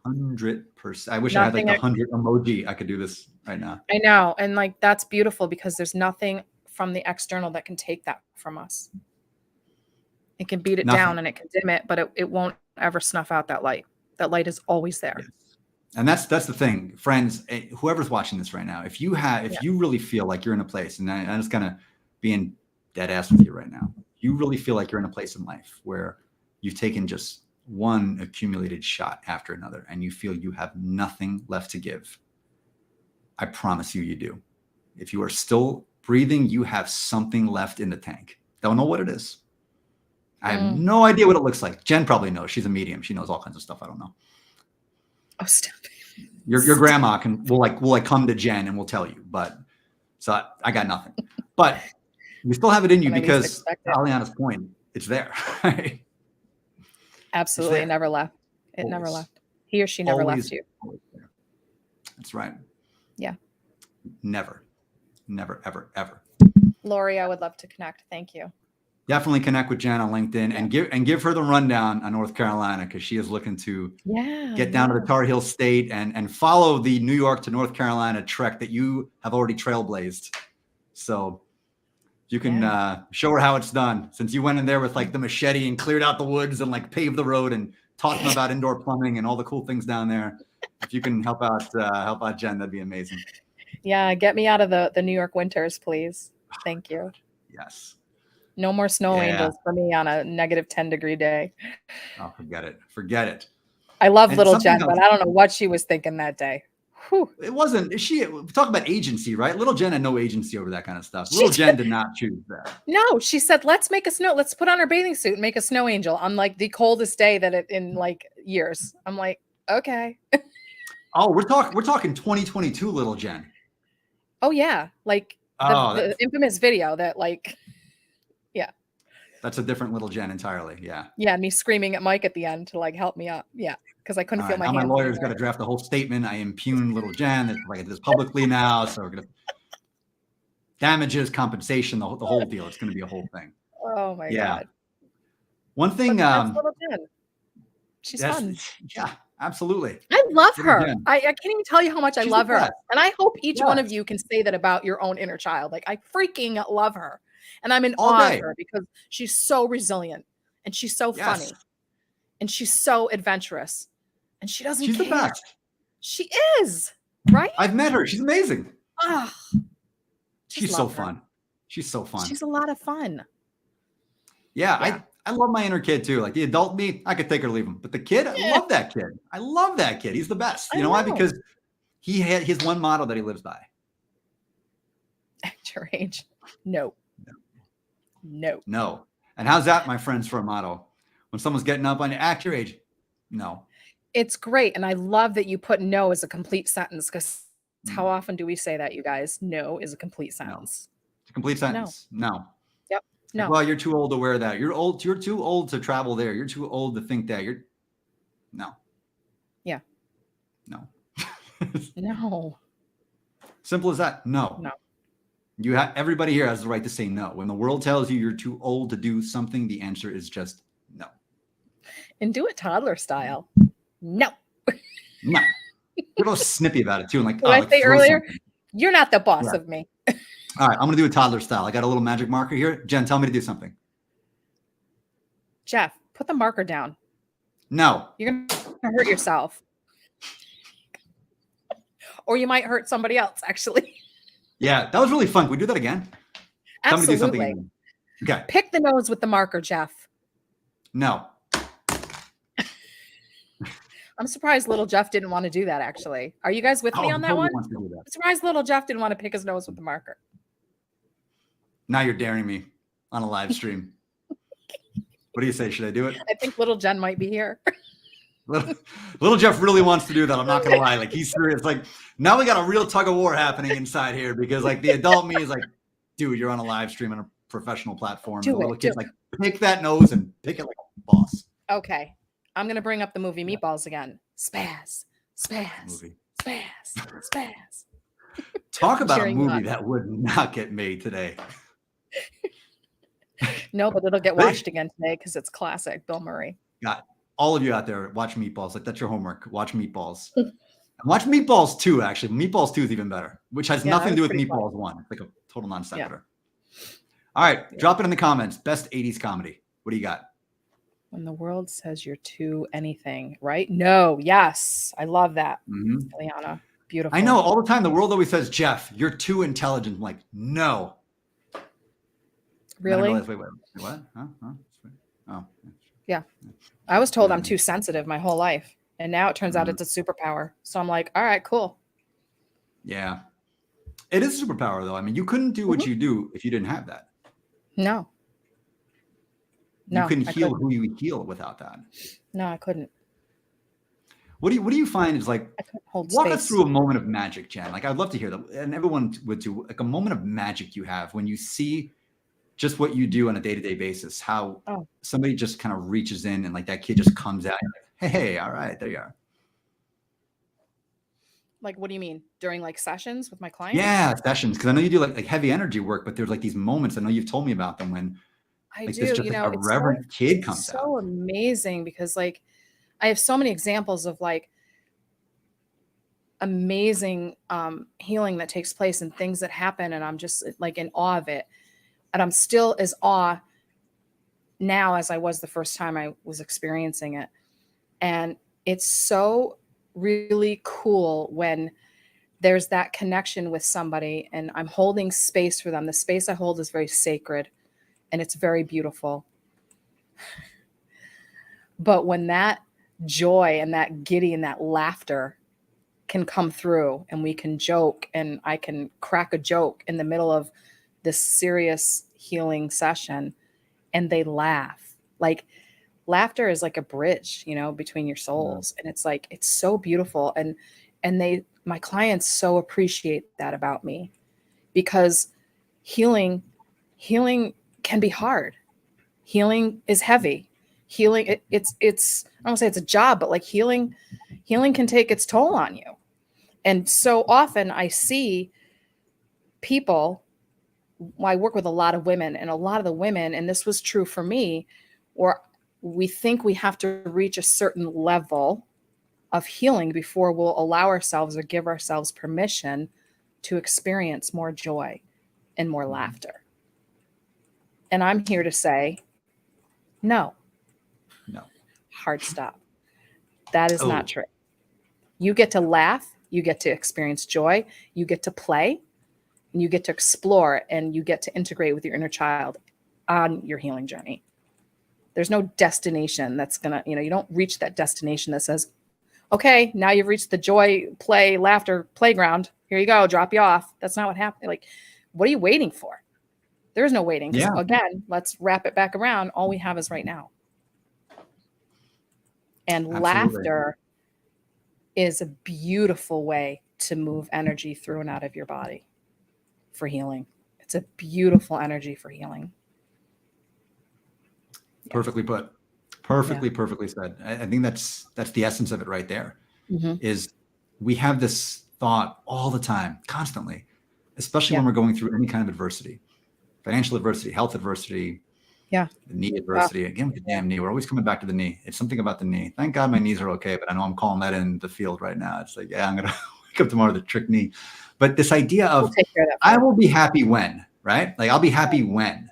100%. I wish I had like the 100 emoji. I could do this right now. I know. And like, that's beautiful because there's nothing from the external that can take that from us. It can beat it down and it can dim it, but it won't ever snuff out that light. That light is always there. Yes. And that's the thing, friends, whoever's watching this right now, if you really feel like you're in a place, and I'm just gonna be in dead ass with you right now, you really feel like you're in a place in life where you've taken just one accumulated shot after another and you feel you have nothing left to give, I promise you do. If you are still breathing, you have something left in the tank. Don't know what it is. I have no idea what it looks like. Jen probably knows. She's a medium. She knows all kinds of stuff. I don't know. Oh, stop it. Your grandma will come to Jen and will tell you. But so I got nothing. But you still have it in you because Aliana's point, it's there. Right? Absolutely. It never left. It never left. He or she never left you. That's right. Yeah. Never, ever, ever. Lori, I would love to connect. Thank you. Definitely connect with Jen on LinkedIn and give her the rundown on North Carolina, because she is looking to get down to the Tar Heel State and follow the New York to North Carolina trek that you have already trailblazed. So you can show her how it's done, since you went in there with like the machete and cleared out the woods and like paved the road and taught them about indoor plumbing and all the cool things down there. If you can help out Jen, that'd be amazing. Yeah, get me out of the New York winters, please. Thank you. Yes. No more snow angels for me on a negative 10-degree day. Oh, forget it. Forget it. I love little Jen, but I don't know what she was thinking that day. Whew. It wasn't. Talk about agency, right? Little Jen had no agency over that kind of stuff. Little Jen did not choose that. No, she said, let's put on our bathing suit and make a snow angel on like the coldest day in like years. I'm like, okay. Oh, we're talking 2022 Little Jen. Oh yeah. Like the infamous video that like, that's a different Little Jen entirely. Yeah. Yeah. Me screaming at Mike at the end to like help me up. Yeah. Because I couldn't feel my hands. My lawyer's got to draft a whole statement. I impugn Little Jen. It's like this publicly now. So we're going to damages, compensation, the whole deal. It's going to be a whole thing. Oh my God. One thing. That's Little Jen. She's fun. Yeah, absolutely. I love her. I can't even tell you how much I love her. And I hope each one of you can say that about your own inner child. Like I freaking love her. And I'm in awe of her because she's so resilient and she's so funny and she's so adventurous and she doesn't care. She's the best. She is, right? I've met her. She's amazing. Oh, she's so fun. She's so fun. She's a lot of fun. Yeah. I love my inner kid too. Like the adult me, I could take or leave him. But the kid, I love that kid. I love that kid. He's the best. You know why? Because he had his one motto that he lives by. At your age, no. And how's that, my friends, for a motto? When someone's getting up on you, act your age. No. It's great. And I love that you put no as a complete sentence, because how often do we say that, you guys? No is a complete sentence. It's a complete sentence. No. Yep. No. Well, you're too old to wear that. You're old. You're too old to travel there. You're too old to think that. No. Yeah. No. No. Simple as that. No. Everybody here has the right to say no. When the world tells you you're too old to do something, the answer is just no. And do it toddler style. No. No. You're all snippy about it too. And like, I say earlier, you're not the boss of me. All right, I'm gonna do a toddler style. I got a little magic marker here. Jen, tell me to do something. Jeff, put the marker down. No. You're gonna hurt yourself. Or you might hurt somebody else, actually. Yeah, that was really fun. Can we do that again? Absolutely. Tell me to do something again. Okay. Pick the nose with the marker, Jeff. No. I'm surprised little Jeff didn't want to do that, actually. Are you guys with me on that one? I'm surprised little Jeff didn't want to pick his nose with the marker. Now you're daring me on a live stream. What do you say? Should I do it? I think little Jen might be here. Little Jeff really wants to do that. I'm not going to lie. Like, he's serious. Like, now we got a real tug of war happening inside here, because like the adult me is like, dude, you're on a live stream on a professional platform. The little kid's like, pick that nose and pick it like a boss. Okay. I'm going to bring up the movie Meatballs again. Spaz, spaz, Movie. spaz, spaz. Talk I'm about a cheering you movie on. that would not get made today. No, but it'll get But- watched again today because it's classic. Bill Murray. Got all of you out there, watch Meatballs. Like that's your homework. Watch Meatballs. And watch Meatballs 2, actually. Meatballs 2 is even better, which has Yeah, nothing to that do was with pretty Meatballs 1. It's like a total non Yeah. sequitur. All right, Yeah. drop it in the comments. Best 80s comedy. What do you got? When the world says you're too anything, right? No. Yes. I love that. Mhm. Liana. Beautiful. I know all the time the world always says, Jeff, you're too intelligent. I'm like, no. And then I Really? realized, wait, what? Huh? Oh. Yeah. I was told Yeah. I'm too sensitive my whole life. And now it turns out it's a superpower. So I'm like, all right, cool. Yeah. It is a superpower, though. I mean, you couldn't do what you do if you didn't have that. No. No, You couldn't I heal couldn't. who you heal without that. No, I couldn't. What do you find is like, I couldn't hold walk space. us through a moment of magic, Jen. Like, I'd love to hear that. And everyone would do, like, a moment of magic you have when you see just what you do on a day-to-day basis, how somebody just kind of reaches in and like that kid just comes out. Like, hey, all right, there you are. Like, what do you mean? During like sessions with my clients? Yeah, sessions. Because I know you do like heavy energy work, but there's like these moments. I know you've told me about them when I like do. this just You like know, a reverent kid comes out. so amazing because like I have so many examples of like amazing healing that takes place and things that happen, and I'm just like in awe of it. And I'm still as awe now as I was the first time I was experiencing it. And it's so really cool when there's that connection with somebody and I'm holding space for them. The space I hold is very sacred and it's very beautiful. But when that joy and that giddy and that laughter can come through and we can joke and I can crack a joke in the middle of this serious healing session and they laugh. Like laughter is like a bridge, you know, between your souls. And it's like, it's so beautiful. And my clients so appreciate that about me because healing can be hard. Healing is heavy. Healing, it's, I don't say it's a job, but like healing can take its toll on you. And so often I see people, I work with a lot of women and a lot of the women, and this was true for me, where we think we have to reach a certain level of healing before we'll allow ourselves or give ourselves permission to experience more joy and more laughter. And I'm here to say, no. Hard stop. That is not true. You get to laugh, you get to experience joy, you get to play, and you get to explore, and you get to integrate with your inner child on your healing journey. There's no destination that's gonna, you don't reach that destination that says, okay, now you've reached the joy, play, laughter playground. Here you go, drop you off. That's not what happened. Like, what are you waiting for? There is no waiting. Yeah. Again, let's wrap it back around. All we have is right now. And laughter is a beautiful way to move energy through and out of your body for healing. It's a beautiful energy for healing. Yeah. Perfectly put. Perfectly said. I think that's the essence of it right there. Is we have this thought all the time, constantly, especially when we're going through any kind of adversity, financial adversity, health adversity, the knee adversity. Again, with the damn knee, we're always coming back to the knee. It's something about the knee. Thank God my knees are okay, but I know I'm calling that in the field right now. It's like, yeah, I'm going to wake up tomorrow with a trick knee. But this idea of, I will be happy when, right? Like, I'll be happy when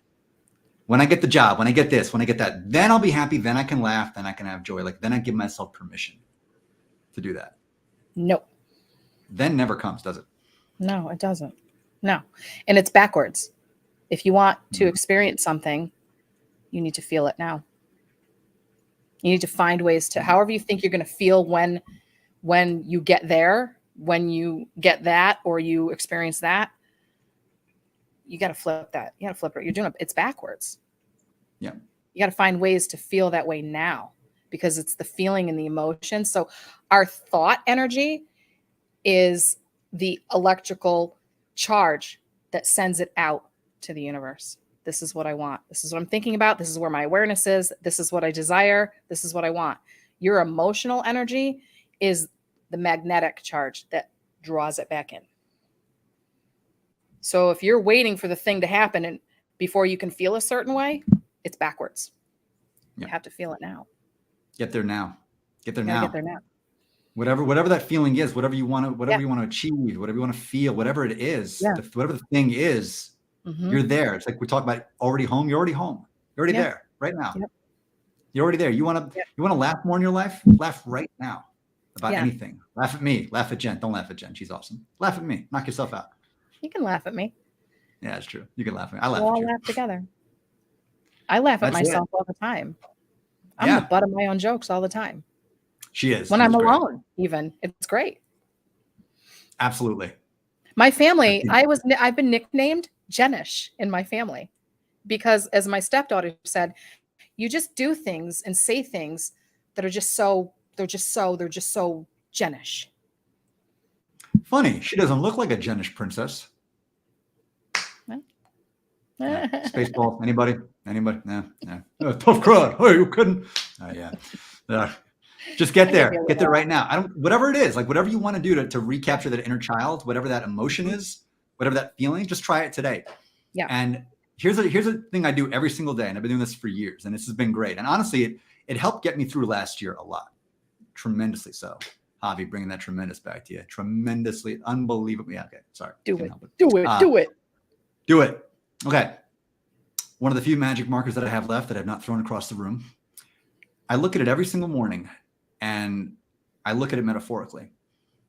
I get the job, when I get this, when I get that, then I'll be happy. Then I can laugh. Then I can have joy. Like, then I give myself permission to do that. No. Then never comes, does it? No, it doesn't. No. And it's backwards. If you want to experience something, you need to feel it now. You need to find ways to, however you think you're going to feel when you get there, when you get that, or you experience that, you got to flip that. You got to flip it. You're doing it. It's backwards. Yeah. You got to find ways to feel that way now because it's the feeling and the emotion. So our thought energy is the electrical charge that sends it out to the universe. This is what I want. This is what I'm thinking about. This is where my awareness is. This is what I desire. This is what I want. Your emotional energy is the magnetic charge that draws it back in. So if you're waiting for the thing to happen and before you can feel a certain way, it's backwards. You have to feel it now. Get there now. Get there You gotta now. get there now. Whatever that feeling is, whatever you want to achieve, whatever you want to feel, whatever it is, whatever the thing is, you're there. It's like we talk about already home. You're already home. You're already there right now. You're already there. You want to laugh more in your life? Laugh right now about anything. Laugh at me. Laugh at Jen. Don't laugh at Jen. She's awesome. Laugh at me. Knock yourself out. You can laugh at me. Yeah, it's true. You can laugh at me. I laugh We'll at all you. laugh together. I laugh at myself all the time. I'm the butt of my own jokes all the time. She is. When I'm alone, even. It's great. Absolutely. My family, I've been nicknamed Jenish in my family because, as my stepdaughter said, you just do things and say things that are just so Jenish. Funny. She doesn't look like a Jenish princess. Spaceball. Anybody? No. Tough crowd. Oh, you couldn't. Yeah. Just get there. Get there right now. Whatever it is, like whatever you want to do to recapture that inner child, whatever that emotion is, whatever that feeling, just try it today. Yeah. And here's a thing I do every single day, and I've been doing this for years, and this has been great. And honestly, it helped get me through last year a lot, tremendously so. Javi, bringing that tremendous back to you, tremendously, unbelievably. Okay, sorry. Do it. Okay. One of the few magic markers that I have left that I've not thrown across the room. I look at it every single morning, and I look at it metaphorically,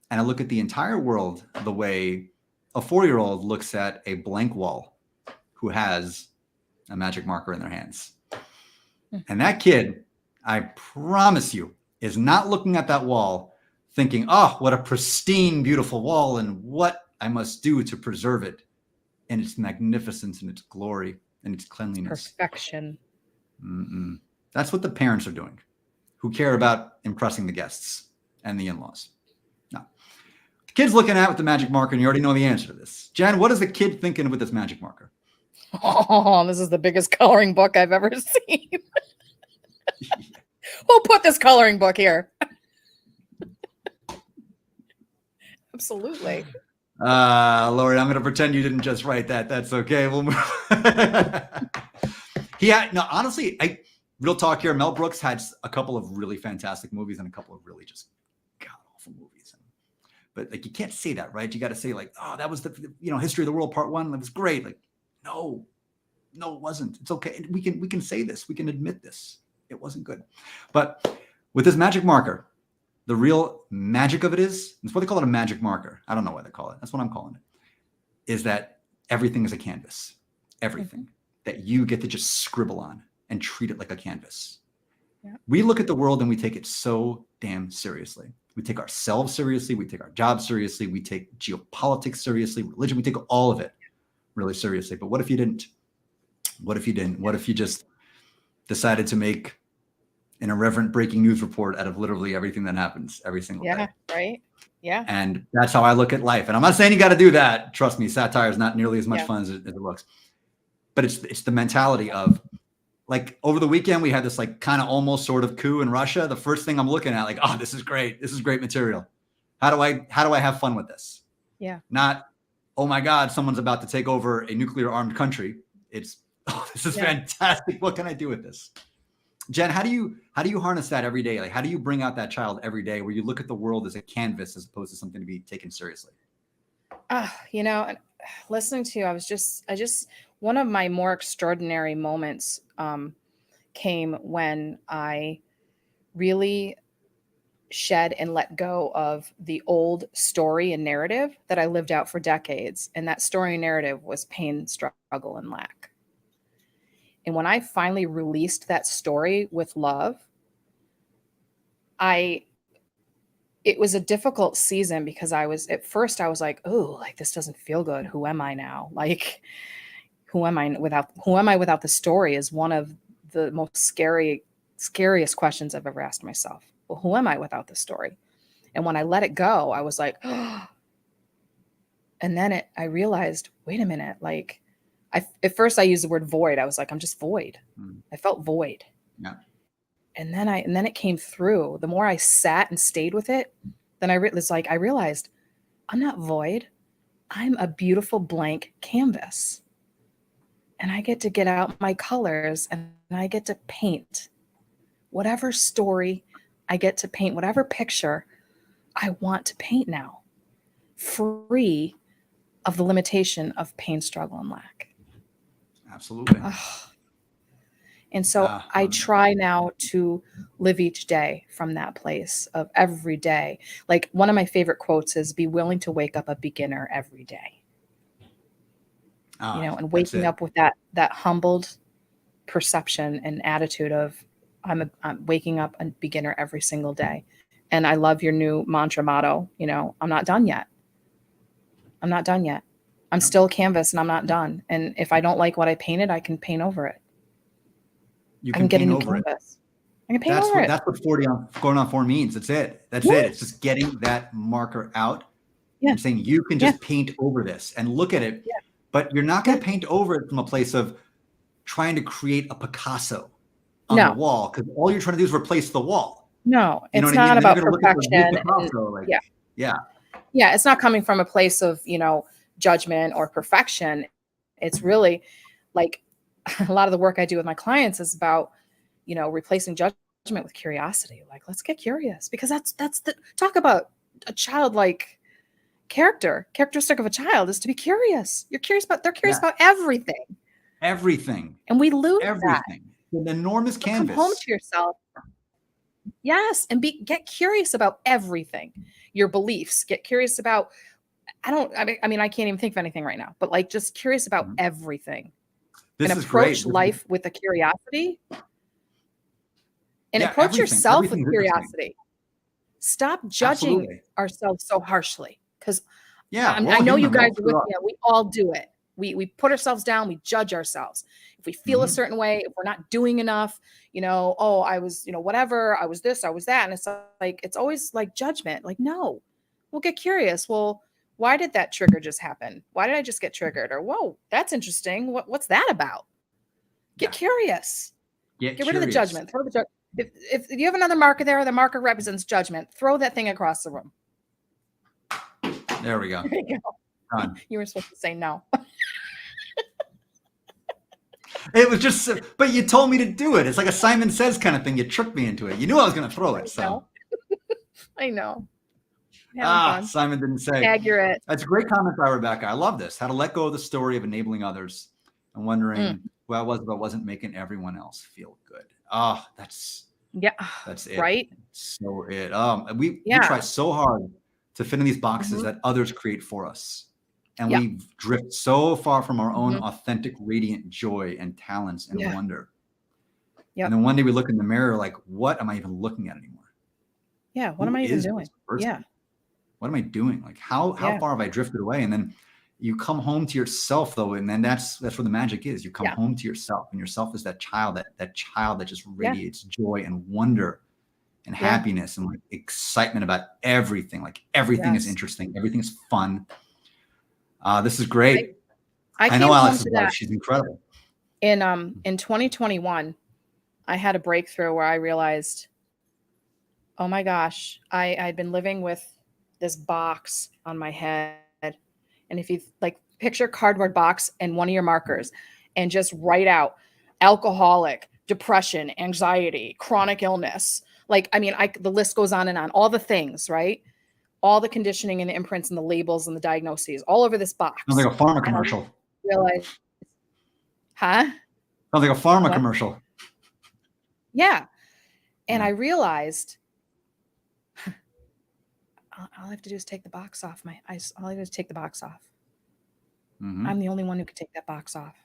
and I look at the entire world the way a 4-year-old looks at a blank wall who has a magic marker in their hands. And that kid, I promise you, is not looking at that wall thinking, oh, what a pristine, beautiful wall, and what I must do to preserve it in its magnificence and its glory and its cleanliness. Perfection. That's what the parents are doing, who care about impressing the guests and the in-laws. No. The kid's looking at with the magic marker, and you already know the answer to this. Jen, what is the kid thinking with this magic marker? Oh, this is the biggest coloring book I've ever seen. Who put this coloring book here? Absolutely. Lori, I'm going to pretend you didn't just write that. That's okay. We'll move. Honestly, real talk here. Mel Brooks had a couple of really fantastic movies and a couple of really just god-awful movies. But like, you can't say that, right? You got to say like, oh, that was the History of the World Part 1. That was great. Like, no, it wasn't. It's okay. We can say this. We can admit this. It wasn't good. But with this magic marker, the real magic of it is, that's what they call it, a magic marker. I don't know what they call it. That's what I'm calling it. Is that everything is a canvas. Everything that you get to just scribble on and treat it like a canvas. Yeah. We look at the world and we take it so damn seriously. We take ourselves seriously. We take our jobs seriously. We take geopolitics seriously, religion. We take all of it really seriously. But what if you didn't? What if you didn't? What if you just decided to make an irreverent breaking news report out of literally everything that happens every single day? Right. Yeah. And that's how I look at life. And I'm not saying you got to do that. Trust me, satire is not nearly as much fun as it looks. But it's the mentality of, like, over the weekend, we had this like kind of almost sort of coup in Russia. The first thing I'm looking at, like, oh, this is great. This is great material. How do I have fun with this? Yeah. Not, oh my God, someone's about to take over a nuclear armed country. It's, oh, this is fantastic. What can I do with this? Jen, how do you harness that every day? Like, how do you bring out that child every day where you look at the world as a canvas as opposed to something to be taken seriously? Listening to you, I just one of my more extraordinary moments came when I really shed and let go of the old story and narrative that I lived out for decades. And that story and narrative was pain, struggle, and lack. And when I finally released that story with love, it was a difficult season because at first I was like, oh, like, this doesn't feel good. Who am I now? Like, who am I without the story is one of the most scariest questions I've ever asked myself. Well, who am I without the story? And when I let it go, I was like, oh. And then I realized, wait a minute, like, At first I used the word void. I was like, I'm just void. Mm. I felt void. Yeah. And then it came through. The more I sat and stayed with it, then I realized I'm not void. I'm a beautiful blank canvas. And I get to get out my colors and I get to paint whatever story I get to paint, whatever picture I want to paint now, free of the limitation of pain, struggle, and lack. Absolutely. And so I try now to live each day from that place of every day. Like one of my favorite quotes is, be willing to wake up a beginner every day. And waking up with that humbled perception and attitude of I'm waking up a beginner every single day. And I love your new mantra motto, I'm not done yet. I'm not done yet. I'm still a canvas and I'm not done. And if I don't like what I painted, I can paint over it. You I can get a new over canvas. I can paint over it. That's what going on 4 means. That's it. That's it. It's just getting that marker out and saying you can just paint over this and look at it. Yeah. But you're not going to paint over it from a place of trying to create a Picasso on the wall, because all you're trying to do is replace the wall. No, it's not about perfection. Yeah, it's not coming from a place of, judgment or perfection. It's really like a lot of the work I do with my clients is about, replacing judgment with curiosity. Like, let's get curious, because that's the talk about a childlike characteristic of a child is to be curious. They're curious about everything. Everything. And we lose everything. An enormous canvas. Come home to yourself. Yes. And get curious about everything. Your beliefs. Get curious about, I can't even think of anything right now, but just curious about everything. And approach life with a curiosity. And approach yourself with curiosity. Stop judging ourselves so harshly. Because I know you guys are with me. We all do it. We put ourselves down. We judge ourselves. If we feel a certain way, if we're not doing enough, I was, whatever, I was this, I was that. And it's it's always like judgment. Like, no, we'll get curious. Well, why did that trigger just happen? Why did I just get triggered? Or, whoa, that's interesting. What's that about? Get curious. Get rid of the judgment. Throw the judgment. If you have another marker there, the marker represents judgment. Throw that thing across the room. There we go. There you go. Done. You were supposed to say no. It was just, but you told me to do it. It's like a Simon Says kind of thing. You tricked me into it. You knew I was going to throw it. So I know. Simon didn't say. Accurate. That's a great comment by Rebecca. I love this. How to let go of the story of enabling others and wondering who I was, but wasn't making everyone else feel good. That's it. Right. So it. We try so hard to fit in these boxes that others create for us. And we drift so far from our own authentic, radiant joy and talents and wonder. Yep. And then one day we look in the mirror like, what am I even looking at anymore? Yeah. What am I even doing? Yeah. What am I doing? Like how far have I drifted away? And then you come home to yourself though. And then that's where the magic is. You come home to yourself, and yourself is that child that just radiates joy and wonder and happiness and like excitement about everything. Like everything is interesting. Everything is fun. This is great. I know Alex's wife. She's incredible. In 2021, I had a breakthrough where I realized, oh my gosh, I'd been living with this box on my head. And if you picture a cardboard box and one of your markers and just write out alcoholic, depression, anxiety, chronic illness. The list goes on and on, all the things, right? All the conditioning and the imprints and the labels and the diagnoses all over this box. Sounds like a pharma commercial. Sounds like a pharma commercial. Yeah. And I realized all I have to do is take the box off. All I have to do is take the box off. I'm the only one who could take that box off.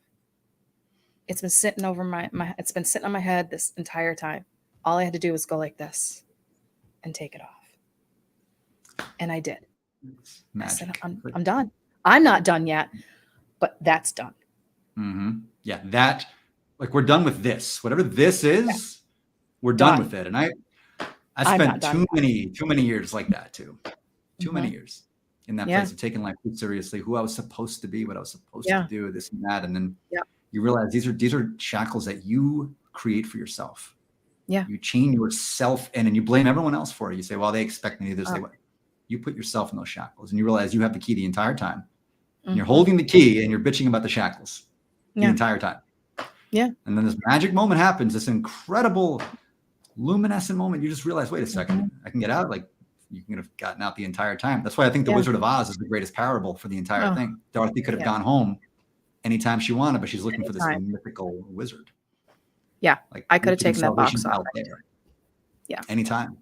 It's been sitting over it's been sitting on my head this entire time. All I had to do was go like this and take it off. And I did. I said, I'm done. I'm not done yet, but that's done. Yeah, we're done with this. Whatever this is, we're done with it. And I spent too many years like that too. Too many years. in that place of taking life too seriously, who I was supposed to be, what I was supposed to do, this and that. And then you realize these are shackles that you create for yourself. Yeah. You chain yourself in and you blame everyone else for it. You say, well, they expect me to do this. You put yourself in those shackles and you realize you have the key the entire time. And you're holding the key and you're bitching about the shackles the entire time. Yeah. And then this magic moment happens, this incredible luminescent moment. You just realize, wait a second, I can get out. Like you can have gotten out the entire time. That's why I think the Wizard of Oz is the greatest parable for the entire thing. Dorothy could have gone home anytime she wanted, but she's looking for this mythical wizard. Yeah. Like I could have taken that box off. Yeah. Anytime.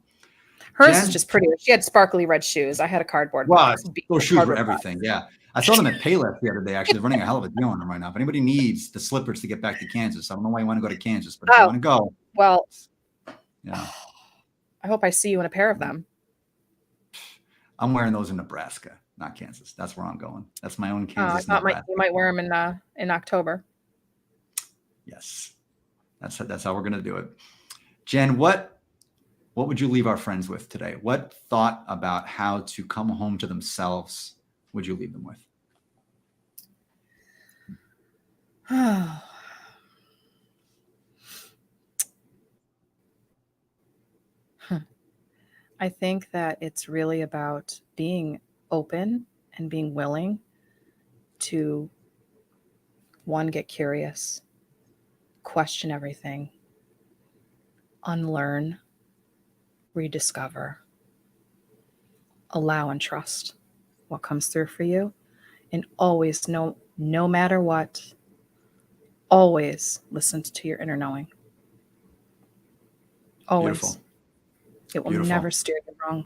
Hers is just pretty. She had sparkly red shoes. I had a cardboard box. Those shoes were everything. Yeah. I saw them at Payless the other day. Actually, they're running a hell of a deal on them right now. If anybody needs the slippers to get back to Kansas, I don't know why you want to go to Kansas, but if you want to go. Well, yeah. I hope I see you in a pair of them. I'm wearing those in Nebraska, not Kansas. That's where I'm going. That's my own Kansas. I thought you might wear them in October. Yes. That's how we're going to do it. Jen, what would you leave our friends with today? What thought about how to come home to themselves would you leave them with? I think that it's really about being open and being willing to, one, get curious, question everything, unlearn, rediscover, allow and trust what comes through for you, and always know, no matter what, always listen to your inner knowing. Always. Beautiful. It will never steer you wrong.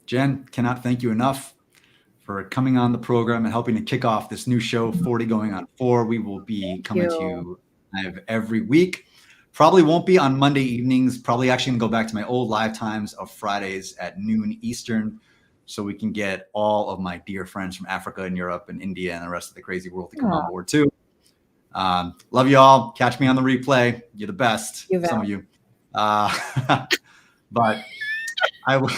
Jen, cannot thank you enough for coming on the program and helping to kick off this new show, 40 going on 4. We will be coming to you live every week. Probably won't be on Monday evenings. Probably actually going to go back to my old live times of Fridays at noon Eastern, so we can get all of my dear friends from Africa and Europe and India and the rest of the crazy world to come on board too. Love you all. Catch me on the replay. You're the best. Some of you. But I will.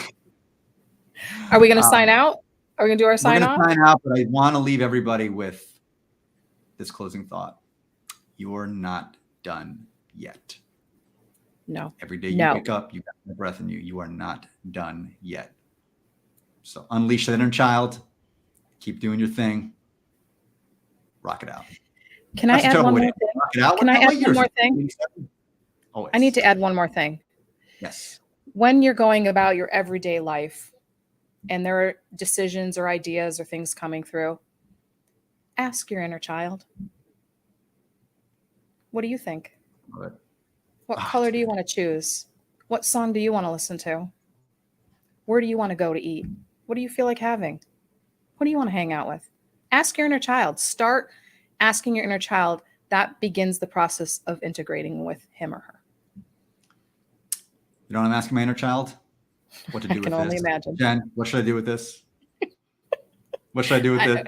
Are we going to sign out? Are we going to do our sign off? We're going to sign out, but I want to leave everybody with this closing thought. You're not done yet. No. Every day you wake up, you got the breath in you. You are not done yet. So unleash that inner child. Keep doing your thing. Rock it out. Can I add one more thing? Can I add one more thing? Always. I need to add one more thing. Yes. When you're going about your everyday life and there are decisions or ideas or things coming through, ask your inner child, what do you think? What color do you want to choose? What song do you want to listen to? Where do you want to go to eat? What do you feel like having? Who do you want to hang out with? Ask your inner child. Start asking your inner child. That begins the process of integrating with him or her. You know what I'm asking my inner child? What to do with this? I can only imagine. Jen, what should I do with this? What should I do with this?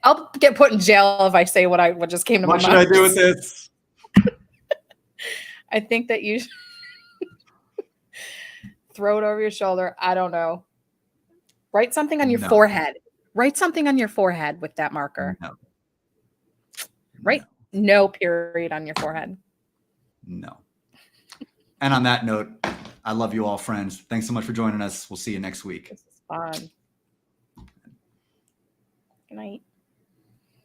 I'll get put in jail if I say what just came to my mind. What should I do with this? I think that you should throw it over your shoulder. I don't know. Write something on your forehead. Write something on your forehead with that marker. No. Right? No period on your forehead. No. And on that note, I love you all, friends. Thanks so much for joining us. We'll see you next week. This is fun. Good night.